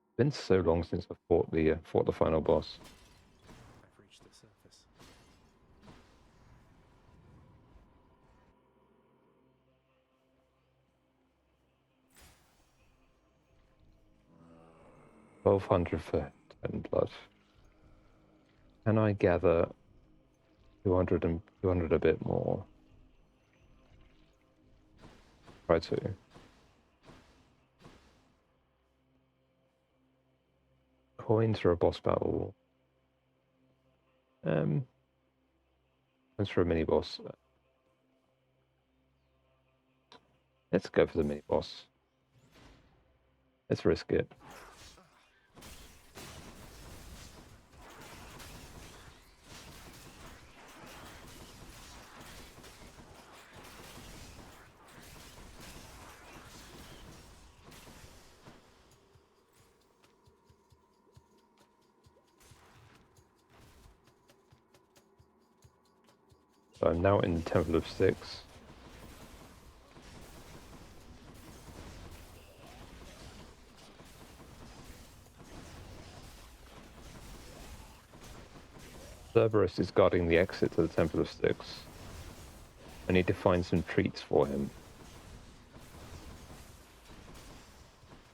It's been so long since I fought the final boss. I've reached the surface. $1,200 for 10 blood. Can I gather 200 a bit more? Try to. Coins for a boss battle. Coins for a mini boss. Let's go for the mini boss. Let's risk it. So I'm now in the Temple of Styx. Cerberus is guarding the exit to the Temple of Styx. I need to find some treats for him.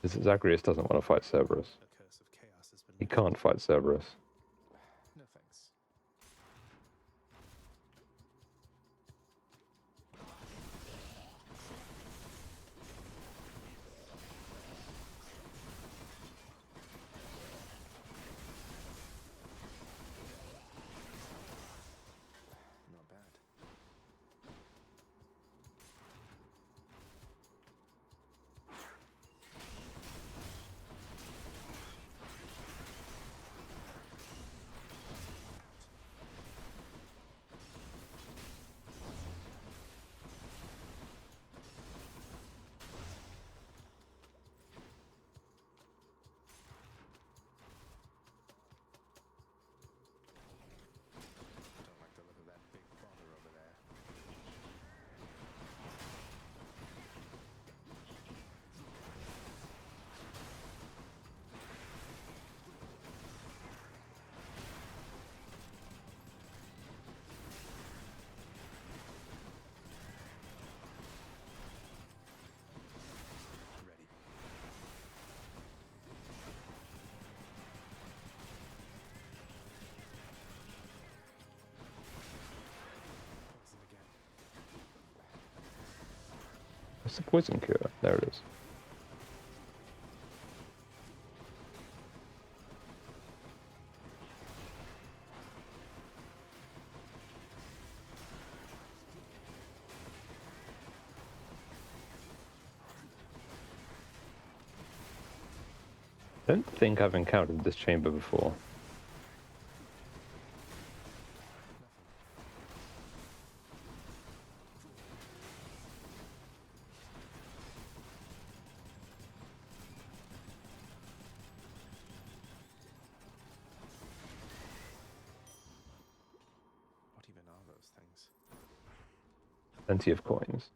Because Zagreus doesn't want to fight Cerberus. A curse of chaos has been. He can't fight Cerberus. No thanks. Not bad. What's the poison cure? There it is. I don't think I've encountered this chamber before. What even are those things? Plenty of coins.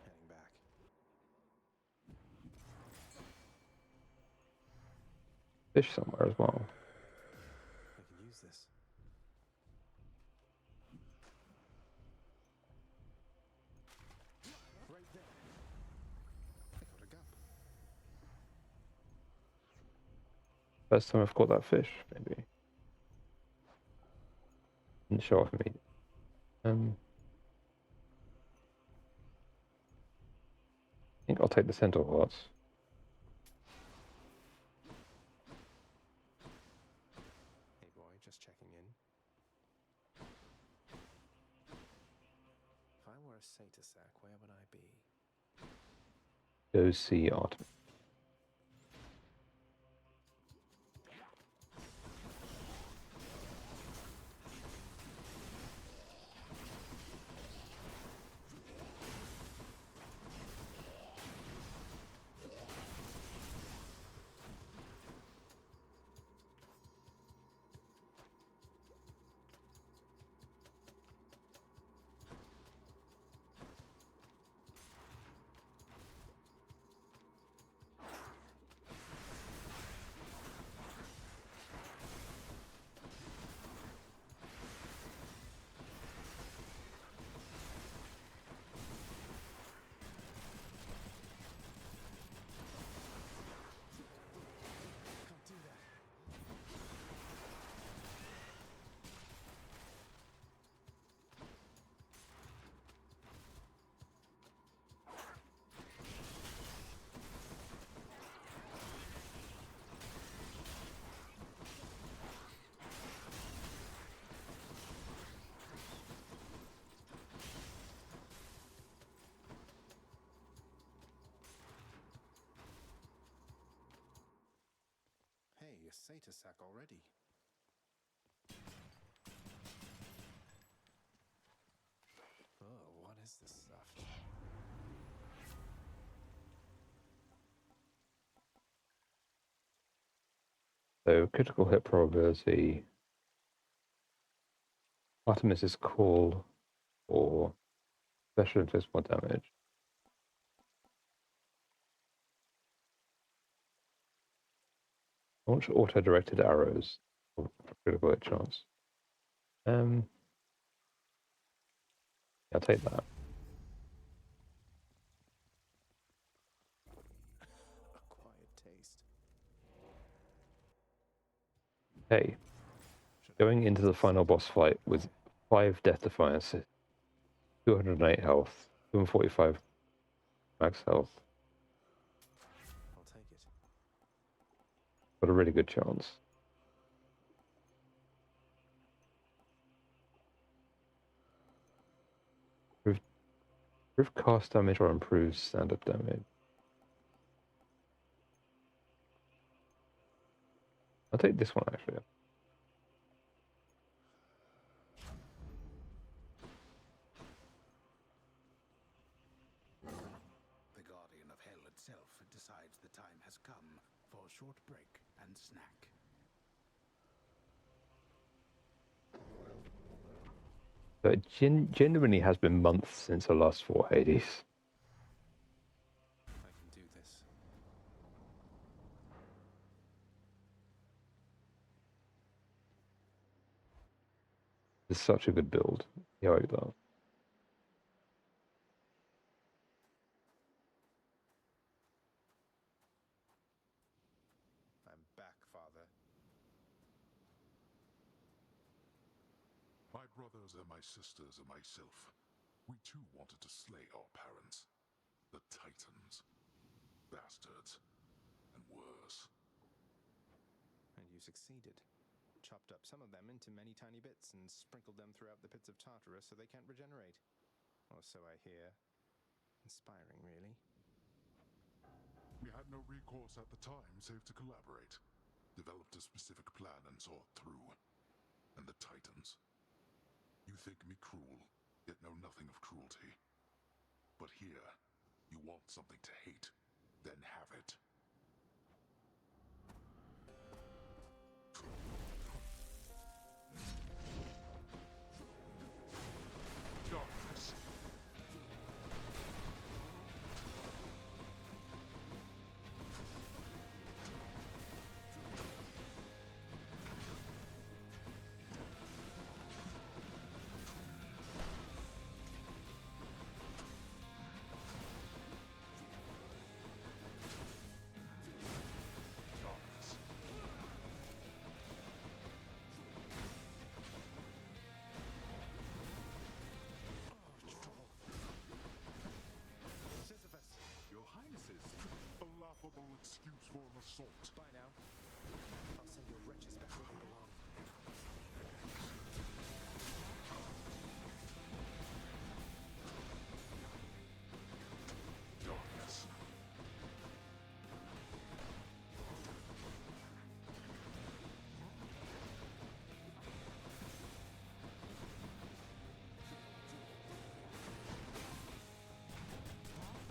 Heading back. Fish somewhere as well. I can use this. Right there. I got a gap. First time I've caught that fish, maybe. Didn't show off me. I think I'll take the centaur hearts. Hey boy, just checking in. If I were a Satysack, where would I be? Go see Artemis. Can't do that. Hey, a Satysack already. Oh, what is this stuff? So critical hit probability. Artemis's call for special invisible damage. Launch auto-directed arrows for critical hit chance. I'll take that. Acquired taste. Hey, going into the final boss fight with 5 death defiance, 208 health, 245 max health. I'll take it. Got a really good chance. Improve cast damage or improves stand-up damage. I'll take this one actually. The Guardian of Hell itself decides the time has come for a short break and snack. So it genuinely has been months since I last fought Hades. I can do this. It's such a good build. Yeah, I like that. I'm back, Father. My brothers and my sisters and myself We too wanted to slay our parents. The Titans. Bastards. And worse. And you succeeded. Chopped up some of them into many tiny bits and sprinkled them throughout the pits of Tartarus so they can't regenerate. Or so I hear. Inspiring, really. We had no recourse at the time save to collaborate. Developed a specific plan and saw it through. And the Titans. You think me cruel, yet know nothing of cruelty. But here, you want something to hate, then have it. Darkness. Darkness. Sisyphus! Your Highnesses, a laughable excuse for an assault. Bye now. I'll send your wretches back where they belong. Darkness.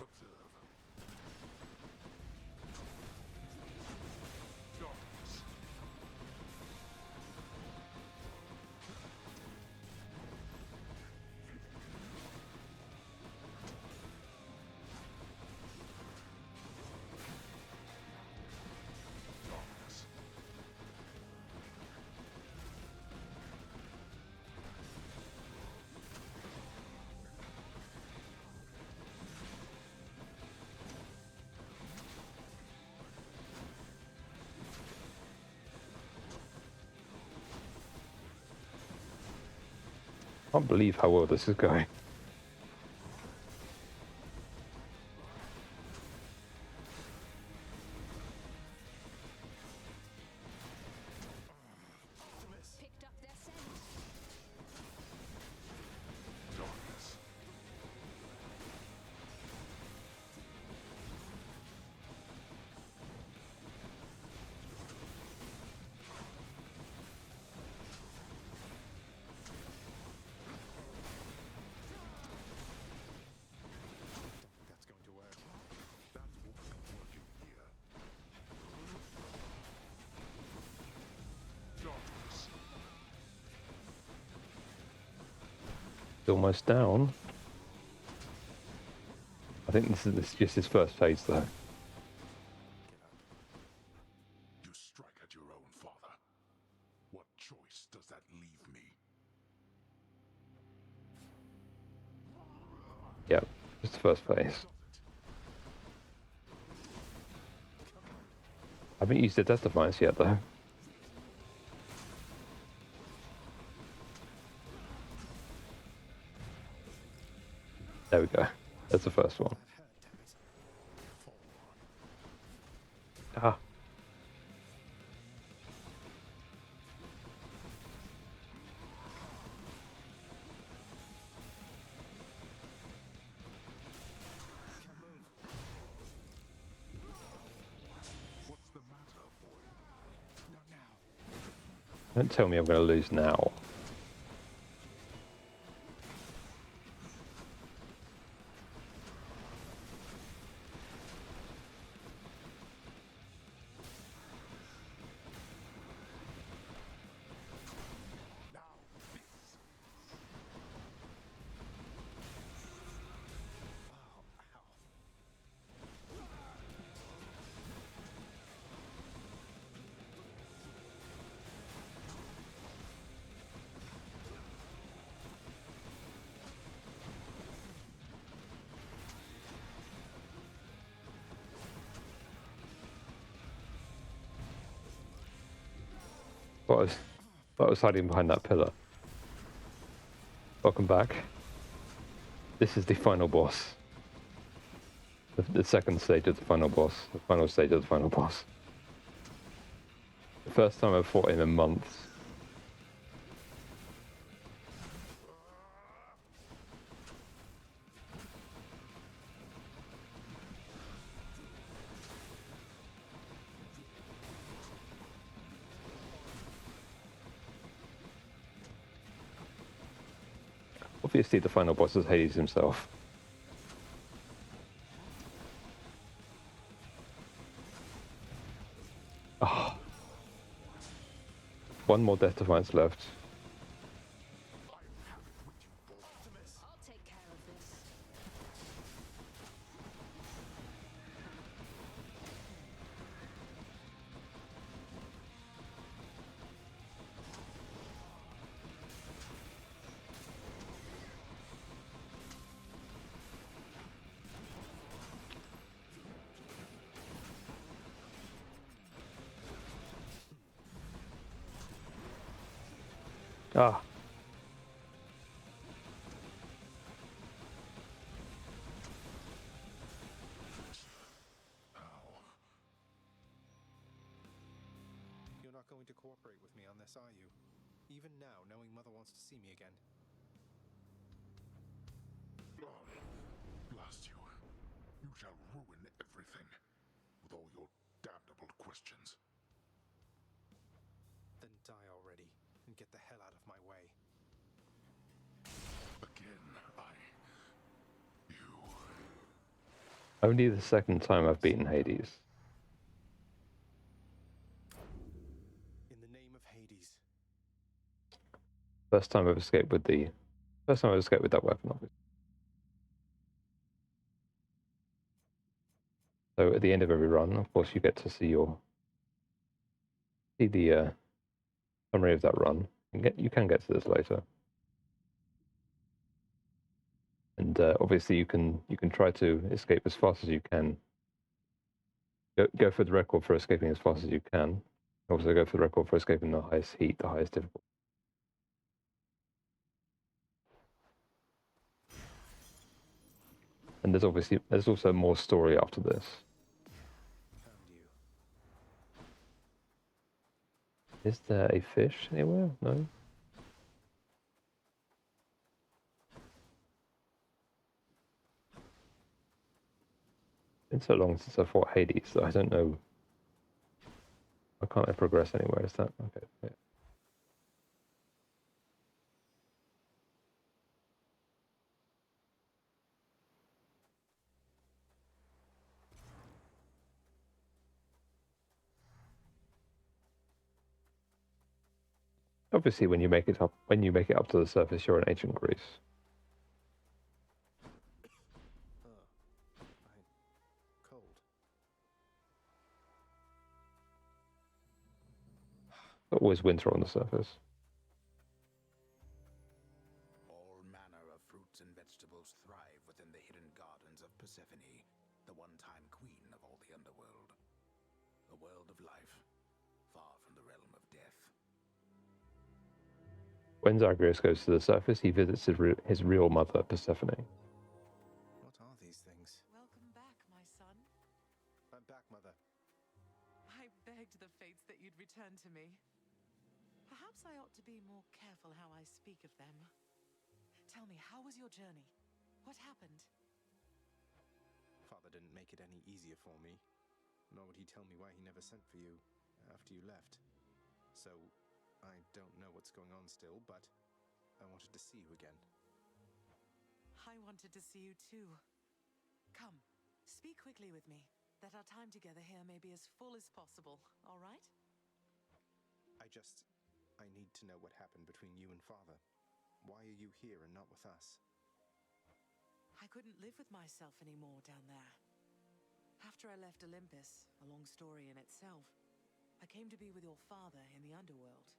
Observe. Darkness. Darkness. I can't believe how well this is going. Picked up their scent. Darkness. That's going to work. That's what we're working here. Darkness. It's almost down. I think this is just his first phase, though. Give up. You strike at your own father. What choice does that leave me? Yeah, just the first phase. Does it? I haven't used the Death Defiance yet, though. There we go. That's the first one. That hurt, damn it. Fall. Ah. Can't move. What's the matter, boy? Not now. Don't tell me I'm going to lose now. Now, this. Oh, ow. What was hiding behind that pillar? Welcome back. This is the final boss. The second stage of the final boss. The final stage of the final boss. The first time I've fought him in months. Obviously, the final boss is Hades himself. Oh. One more Death Defiance left. I'll take care of this. Ah. You're not going to cooperate with me on this, are you? Even now, knowing Mother wants to see me again. Blast you. You shall ruin everything. With all your damnable questions. Then die already, and get the hell out of my way. Again, you... Only the second time I've beaten Hades. In the name of Hades. First time I've escaped with the... First time I've escaped with that weapon, obviously. So at the end of every run, of course, you get to see the summary of that run. You can get to this later, and obviously you can try to escape as fast as you can. Go for the record for escaping as fast as you can. Also go for the record for escaping the highest heat, the highest difficulty. And there's also more story after this. Found you. Is there a fish anywhere? No. It's been so long since I fought Hades that I don't know. I can't progress anywhere. Is that okay? Yeah. Obviously, when you make it up to the surface, you're in ancient Greece. I'm cold. Always winter on the surface. All manner of fruits and vegetables thrive within the hidden gardens of Persephone, the one-time queen of all the underworld. A world of life, far from the realm of death. When Zagreus goes to the surface, he visits his real mother, Persephone. What are these things? Welcome back, my son. I'm back, Mother. I begged the fates that you'd return to me. Perhaps I ought to be more careful how I speak of them. Tell me, how was your journey? What happened? Father didn't make it any easier for me, nor would he tell me why he never sent for you after you left. So, I don't know what's going on still, but I wanted to see you again. I wanted to see you too. Come, speak quickly with me, that our time together here may be as full as possible, all right? I need to know what happened between you and Father. Why are you here and not with us? I couldn't live with myself anymore down there. After I left Olympus, a long story in itself, I came to be with your father in the underworld.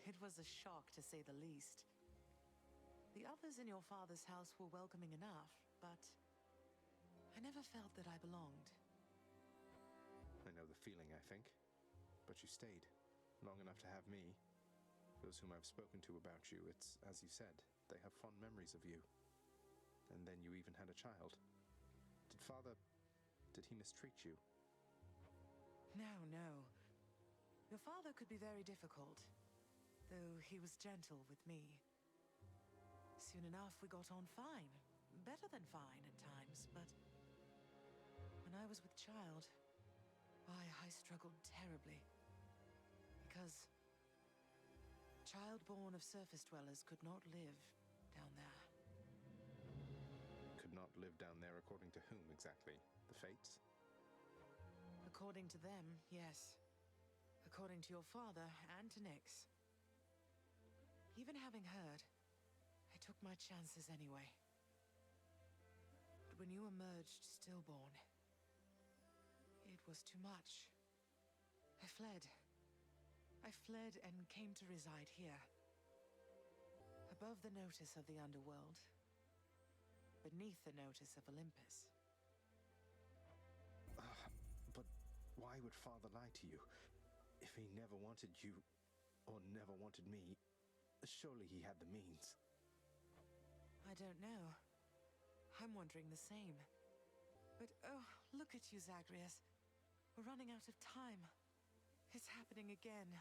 It was a shock, to say the least. The others in your father's house were welcoming enough, but I never felt that I belonged. I know the feeling, I think. But you stayed long enough to have me. Those whom I've spoken to about you, it's as you said, they have fond memories of you. and then you even had a child. Did he mistreat you? No. Your father could be very difficult, though he was gentle with me. Soon enough, we got on fine. Better than fine at times, but when I was with child, I struggled terribly. Because child born of surface dwellers could not live down there. Could not live down there according to whom exactly? The fates? According to them, yes. According to your father and to Nyx. Even having heard, I took my chances anyway. But when you emerged stillborn, it was too much. I fled. I fled and came to reside here. Above the notice of the underworld. Beneath the notice of Olympus. But why would Father lie to you? If he never wanted you, or never wanted me, surely he had the means. I don't know. I'm wondering the same. But oh, look at you, Zagreus. We're running out of time. It's happening again.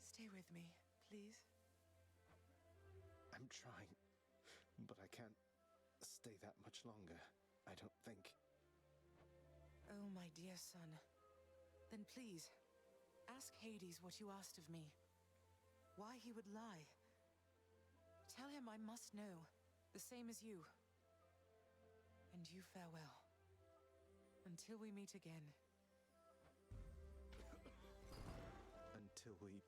Stay with me, please. I'm trying, but I can't stay that much longer, I don't think. Oh, my dear son. Then please, ask Hades what you asked of me. Why he would lie. Tell him I must know, the same as you. And you farewell. Until we meet again. Until we...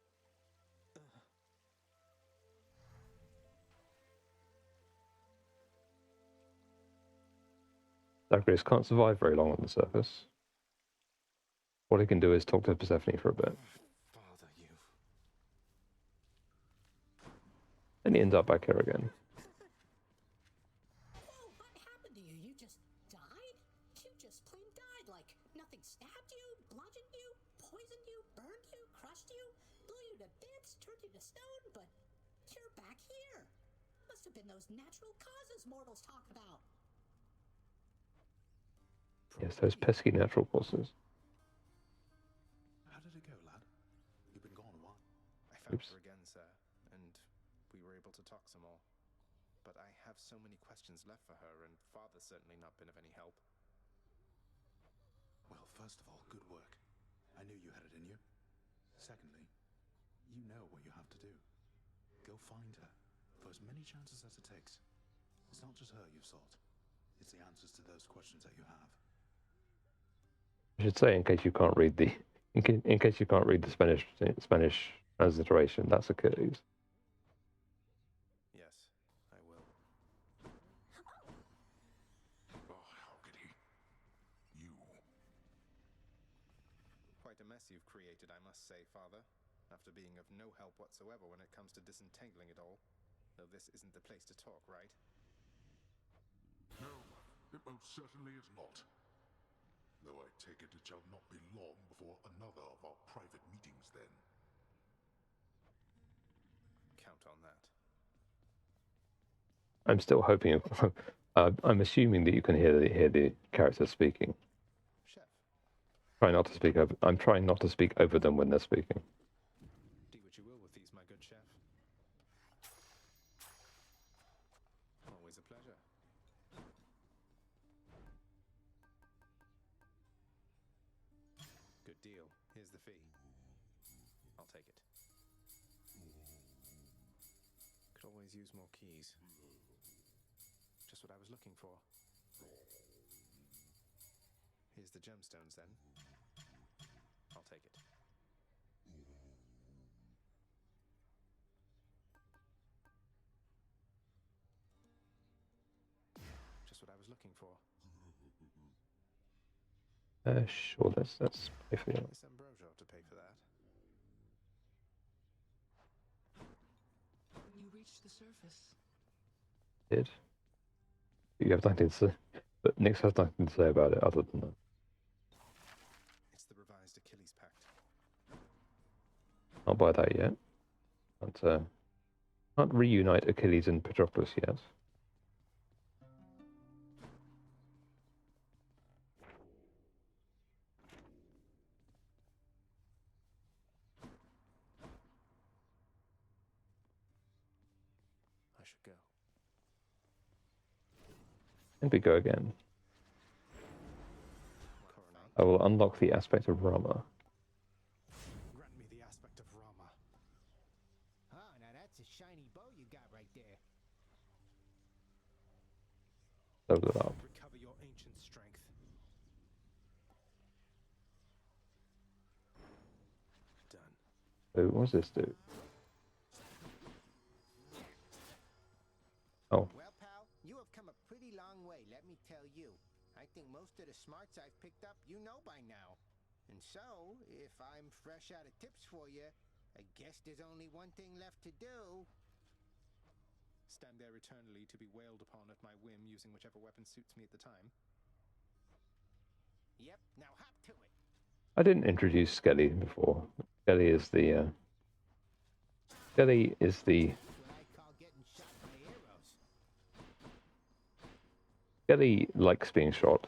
Zagreus can't survive very long on the surface. All he can do is talk to Persephone for a bit. Father, you... Then he ends up back here again. Whoa, what happened to you? You just died? You just plain died, like nothing stabbed you, bludgeoned you, poisoned you, burned you, crushed you, blew you to bits, turned you to stone, but you're back here. Must have been those natural causes mortals talk about. Yes, those pesky natural causes. How did it go, lad? You've been gone a while. I found Oops. her again, sir, and we were able to talk some more. But I have so many questions left for her, and Father's certainly not been of any help. Well, first of all, good work. I knew you had it in you. Secondly, you know what you have to do. Go find her, for as many chances as it takes. It's not just her you've sought. It's the answers to those questions that you have. I should say, in case you can't read the, in case you can't read the Spanish transliteration, that's Achilles. Yes, I will. Oh, how could he? You. Quite a mess you've created, I must say, Father. After being of no help whatsoever when it comes to disentangling it all. Though this isn't the place to talk, right? No, it most certainly is not. Though I take it it shall not be long before another of our private meetings then. Count on that. I'm still hoping. I'm assuming that you can hear the characters speaking. Chef, Try not to speak over. I'm trying not to speak over them when they're speaking. do what you will with these, my good chef. Always a pleasure. Good deal. Here's the fee. I'll take it. Could always use more keys. Just what I was looking for. Here's the gemstones, then. I'll take it. Just what I was looking for. Sure, let's pay for the. Miss Ambrosia ought to pay for that. You reached the surface. Did. You have nothing to say, but Nyx has nothing to say about it other than that. It's the revised Achilles Pact. I'll buy that yet. Can't reunite Achilles and Patroclus yet. I should go. And we go again. Coronat, I will unlock the aspect of Rama. grant me the aspect of Rama. Oh, now that's a shiny bow you got right there. Level it up. Recover your ancient strength. Done. So what does this do? Oh, Well, pal, you have come a pretty long way, let me tell you. I think most of the smarts I've picked up you know by now. And so, if I'm fresh out of tips for you, I guess there's only one thing left to do. Stand there eternally to be wailed upon at my whim using whichever weapon suits me at the time. Yep, now hop to it. I didn't introduce Skelly before. Skelly is the Skelly is the What I call getting shot by arrows. Skelly likes being shot.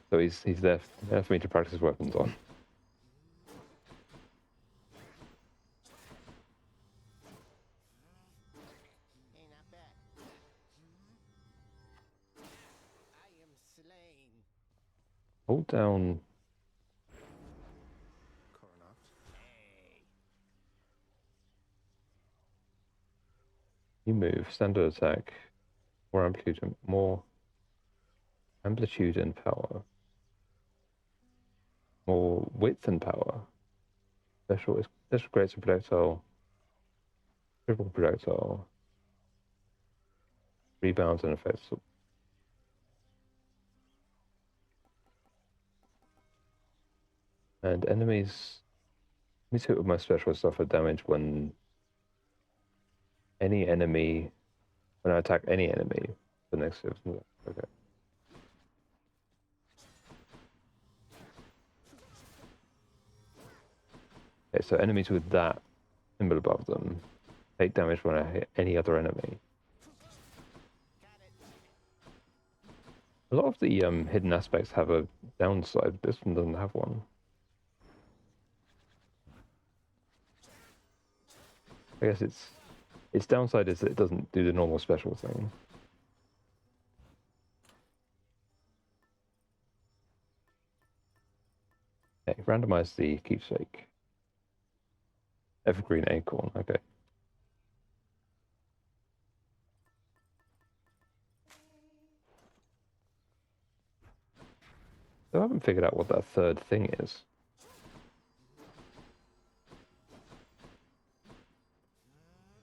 So he's there for me to practice weapons on. Hey, not bad. I am slain. Hold down. Coronat. Hey. You move. Standard attack. More amplitude and power. More width and power. Special creates a projectile. Triple projectile. Rebounds and effects. And enemies hit with my special suffer damage when I attack any enemy. The next okay. Okay, so enemies with that symbol above them take damage when I hit any other enemy. A lot of the hidden aspects have a downside. This one doesn't have one. I guess its downside is that it doesn't do the normal special thing. Okay, randomize the keepsake. Evergreen acorn, okay. So I haven't figured out what that third thing is.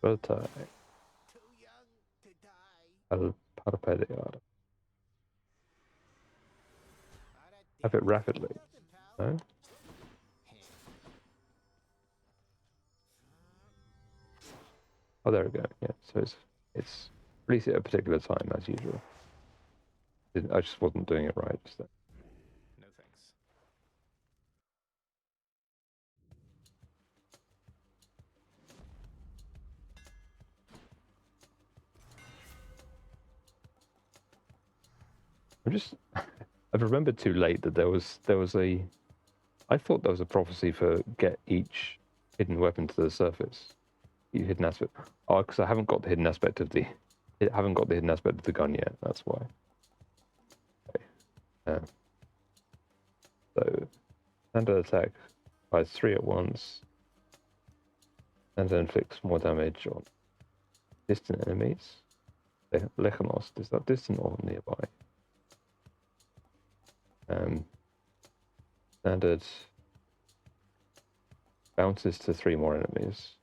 Prototype. Too young to die. Parapediard. Have it rapidly. No? Oh, there we go. Yeah, so it's release it at a particular time as usual. I just wasn't doing it right just then. No thanks. I've remembered too late that there was I thought there was a prophecy for get each hidden weapon to the surface. You hidden aspect. Oh, because I haven't got the hidden aspect of the gun yet. That's why. Okay. So standard attack fires 3 at once, and then inflicts more damage on distant enemies. Lechanost, is that distant or nearby? Standard bounces to 3 more enemies.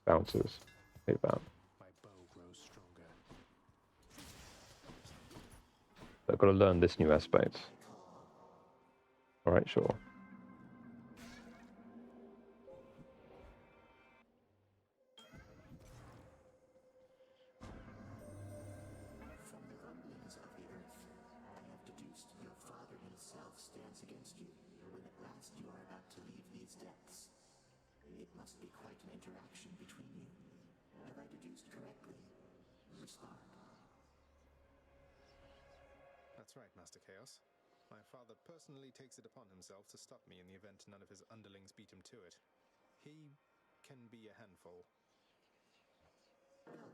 Bounces. Okay, bounce. My bow grows stronger. I've got to learn this new aspect. Alright, sure. From the rumblings of the earth, I have deduced your father himself stands against you when at last you are about to leave these depths. It must be quite an interaction between you. Have I deduced correctly? Respond. That's right, Master Chaos. My father personally takes it upon himself to stop me in the event none of his underlings beat him to it. He can be a handful. Well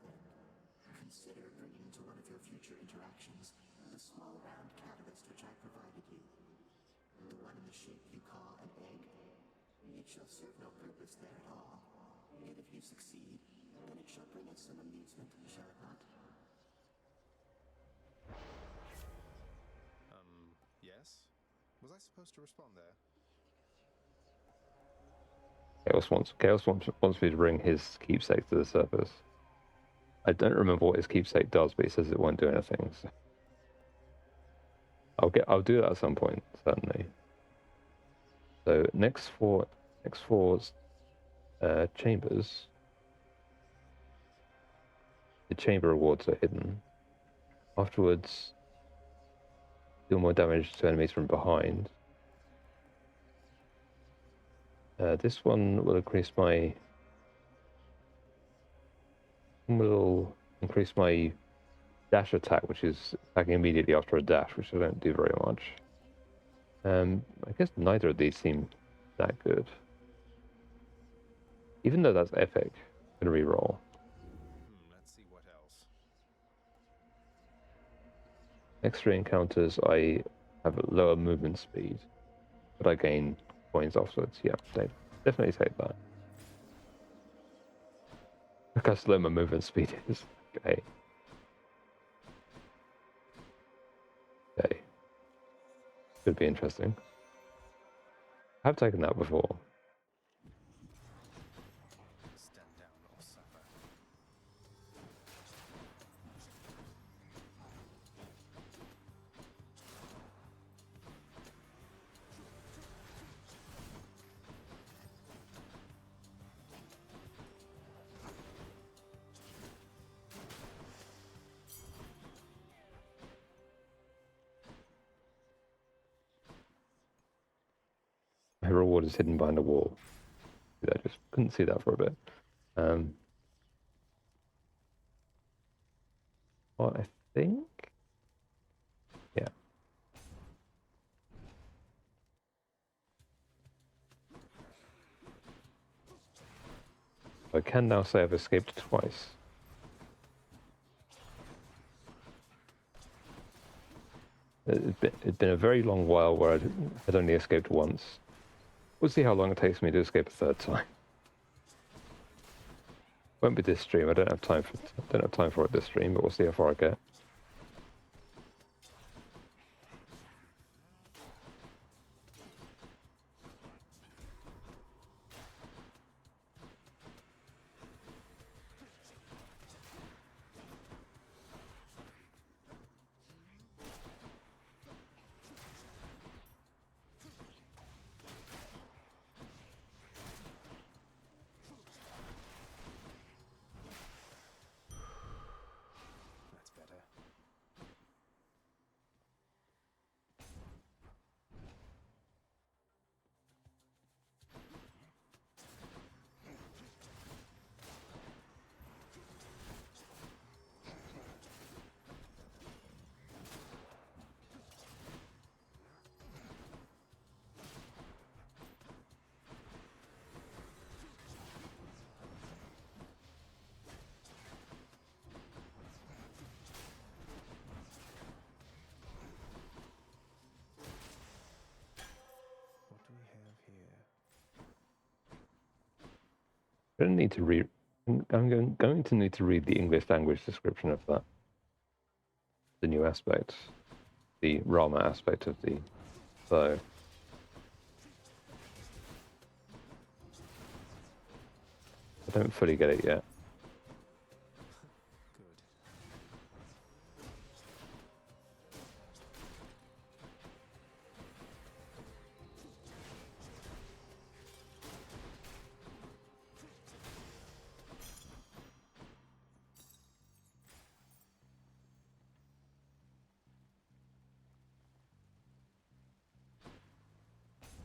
consider bringing to one of your future interactions the small round catalyst which I provided you? The one in the shape you call an egg? It shall serve no purpose there at all. Yet if you succeed, then it shall bring us some amusement, shall it not? Yes? Was I supposed to respond there? Chaos wants me to bring his keepsake to the surface. I don't remember what his keepsake does, but he says it won't do anything. So I'll do that at some point, certainly. So next four chambers. The chamber rewards are hidden. Afterwards, deal more damage to enemies from behind. This one will increase my dash attack, which is attacking immediately after a dash, which I don't do very much. I guess neither of these seem that good. Even though that's epic, I'm gonna reroll. Let's see what else. Next 3 encounters, I have a lower movement speed, but I gain coins afterwards. Yeah, definitely take that. Look how slow my movement speed is. Okay. Okay. Could be interesting. I've taken that before. Stand down or suffer. My reward is hidden behind a wall. I just couldn't see that for a bit. Well, I think... Yeah. I can now say I've escaped twice. It'd been a very long while where I'd only escaped once. We'll see how long it takes me to escape a third time. Won't be this stream. I don't have time for it this stream, but we'll see how far I get. That's better. What do we have here? I don't need to read. I'm going to need to read the English language description of that. The new aspect, the Rama aspect of the bow. I don't fully get it yet. Good.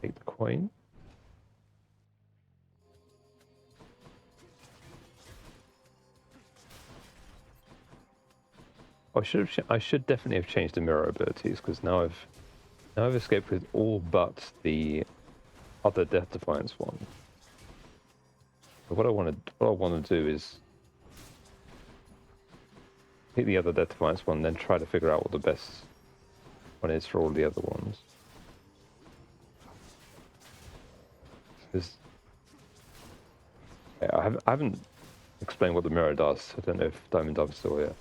Take the coin. I should definitely have changed the mirror abilities, because now I've escaped with all but the other Death Defiance one. But what I want to do is pick the other Death Defiance one, then try to figure out what the best one is for all the other ones. Yeah, I haven't explained what the mirror does. I don't know if Diamond Dove is still here.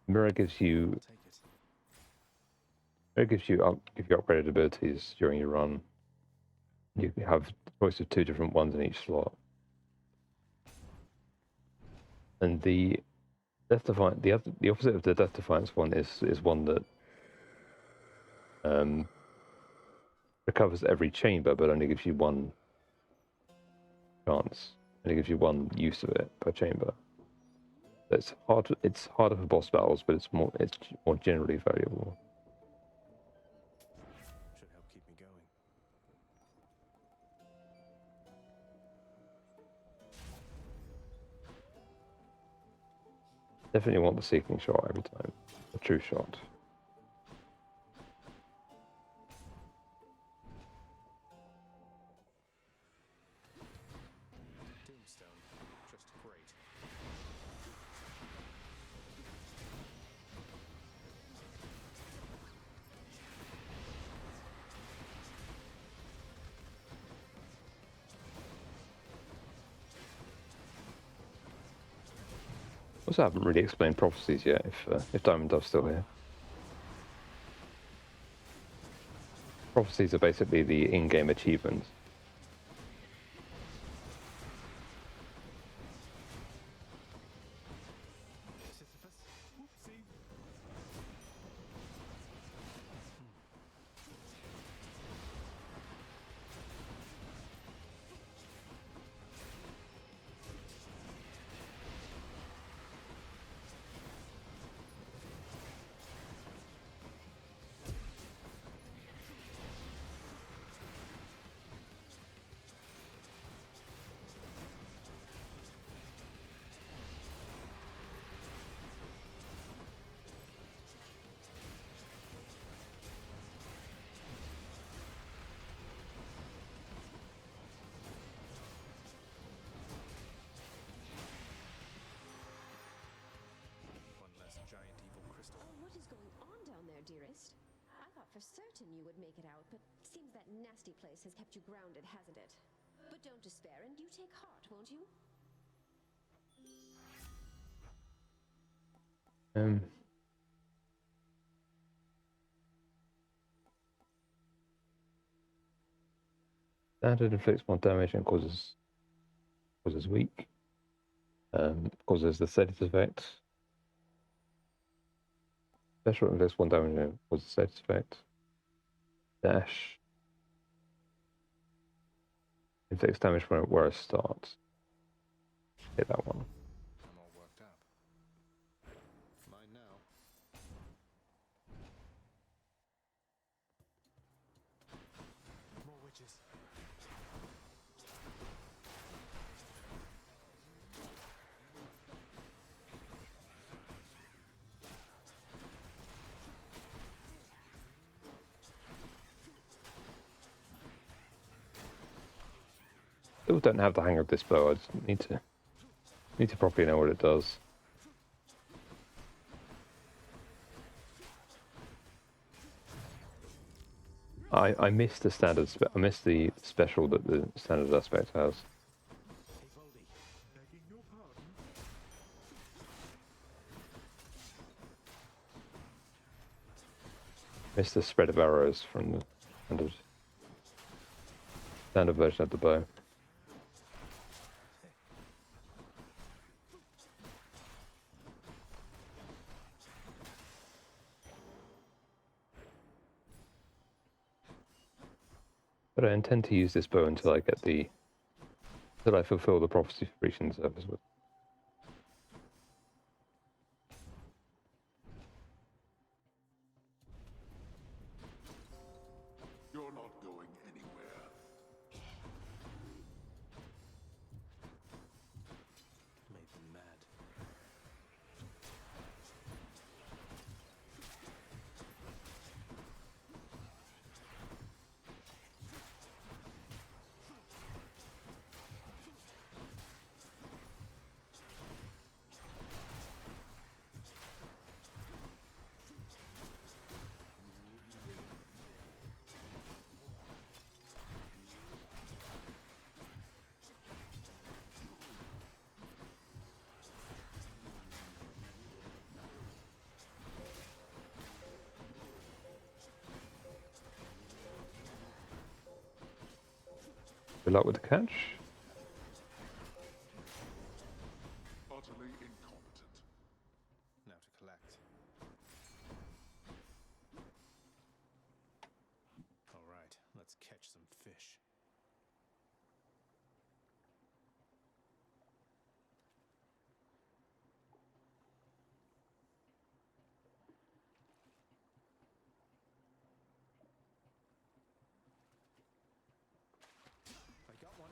Mirror gives you upgraded abilities during your run. You have a choice of 2 different ones in each slot. And the Death Defiance, the opposite of the Death Defiance one is one that recovers every chamber, but only gives you 1 chance. Only gives you 1 use of it per chamber. So it's harder for boss battles, but it's more generally valuable. Should help keep me going. Definitely want the seeking shot every time. A true shot. Tombstone, just great. Also, haven't really explained prophecies yet. If Diamond Dove's still here, prophecies are basically the in-game achievements. What is going on down there, dearest? I thought for certain you would make it out, but seems that nasty place has kept you grounded, hasn't it? But don't despair, and you take heart, won't you? Standard inflicts more damage and causes weak. Causes the status effect. Special inflicts 1 damage and causes status effect. Dash inflicts damage where it starts. Hit that one. I'm all worked up. Mine now. More witches. Still don't have the hang of this bow. I just need to properly know what it does. I missed the standard. I missed the special that the standard aspect has. Missed the spread of arrows from the standard version of the bow. But I intend to use this bow until I fulfill the prophecy for reaching the surface with. You're not going anywhere. Made them mad. Good luck with the catch. Utterly incompetent. Now to collect. All right, let's catch some fish. I got one.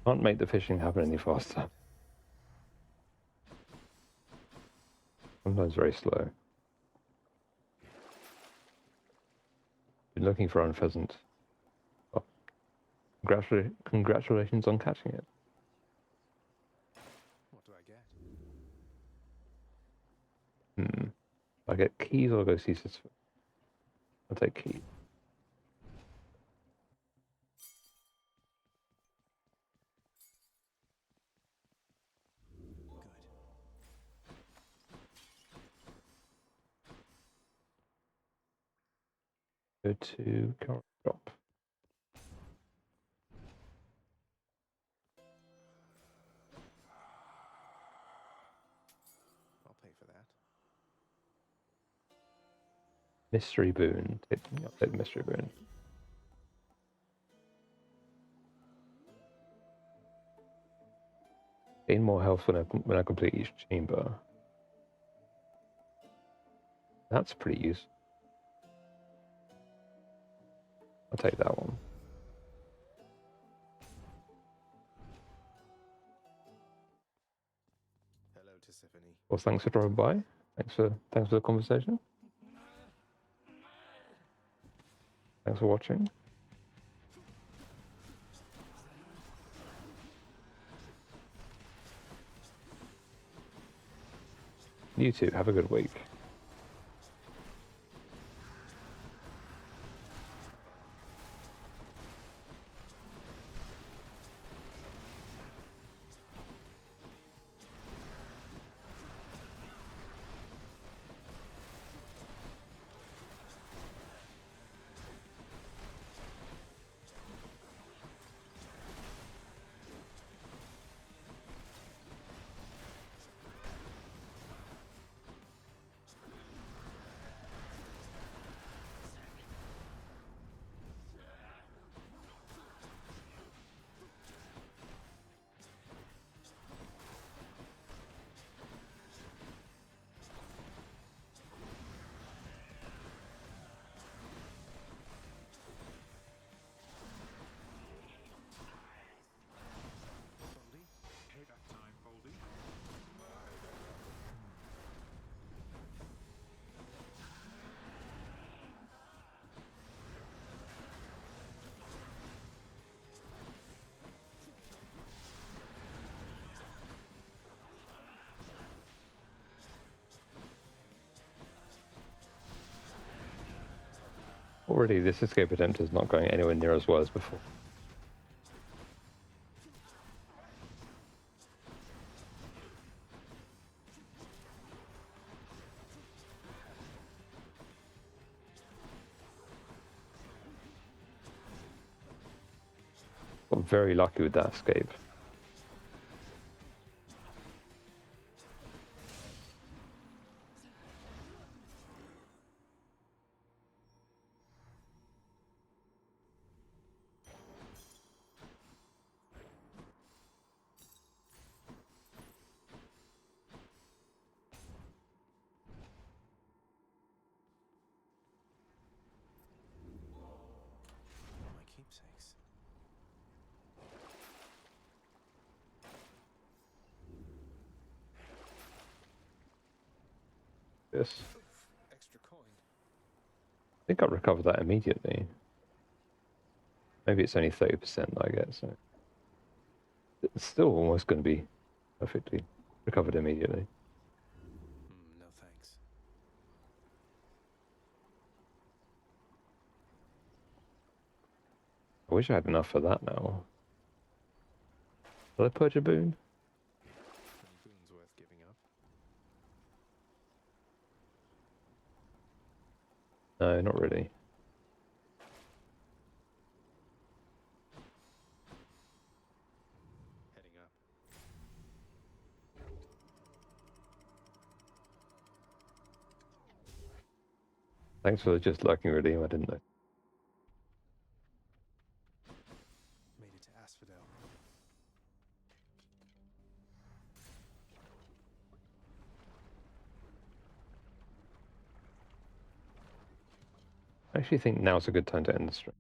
Can't make the fishing happen any faster. Sometimes very slow. Been looking for a pheasant. Oh, congratulations on catching it. What do I get? I get keys or go see sis. I'll take keys. Go to current shop. I'll pay for that. Mystery boon. I'll take the mystery boon. Gain more health when I complete each chamber. That's pretty useful. I'll take that one. Hello, Tiffany. Well, thanks for dropping by. Thanks for the conversation. Thanks for watching. You too. Have a good week. Already, this escape attempt is not going anywhere near as well as before. Got very lucky with that escape. My keepsakes. Yes. Extra coin. I think I'll recover that immediately. Maybe it's only 30% I get, so it's still almost going to be perfectly recovered immediately. No thanks. I wish I had enough for that now. Did I purge a boon? Any boons worth giving up? No, not really. Thanks for just liking Redeem. I didn't know. Made it to Asphodel. I actually think now's a good time to end the stream.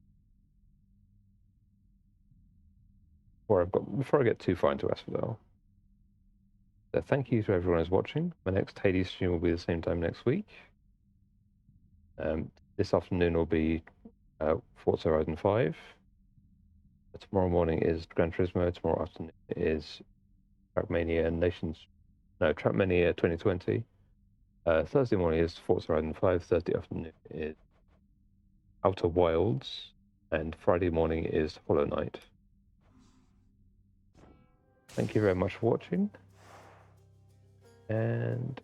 Before I get too far into Asphodel. So thank you to everyone who's watching. My next Hades stream will be the same time next week. This afternoon will be Forza Horizon 5. Tomorrow morning is Gran Turismo. Tomorrow afternoon is Trackmania 2020. Thursday morning is Forza Horizon 5. Thursday afternoon is Outer Wilds. And Friday morning is Hollow Knight. Thank you very much for watching. And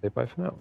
say bye for now.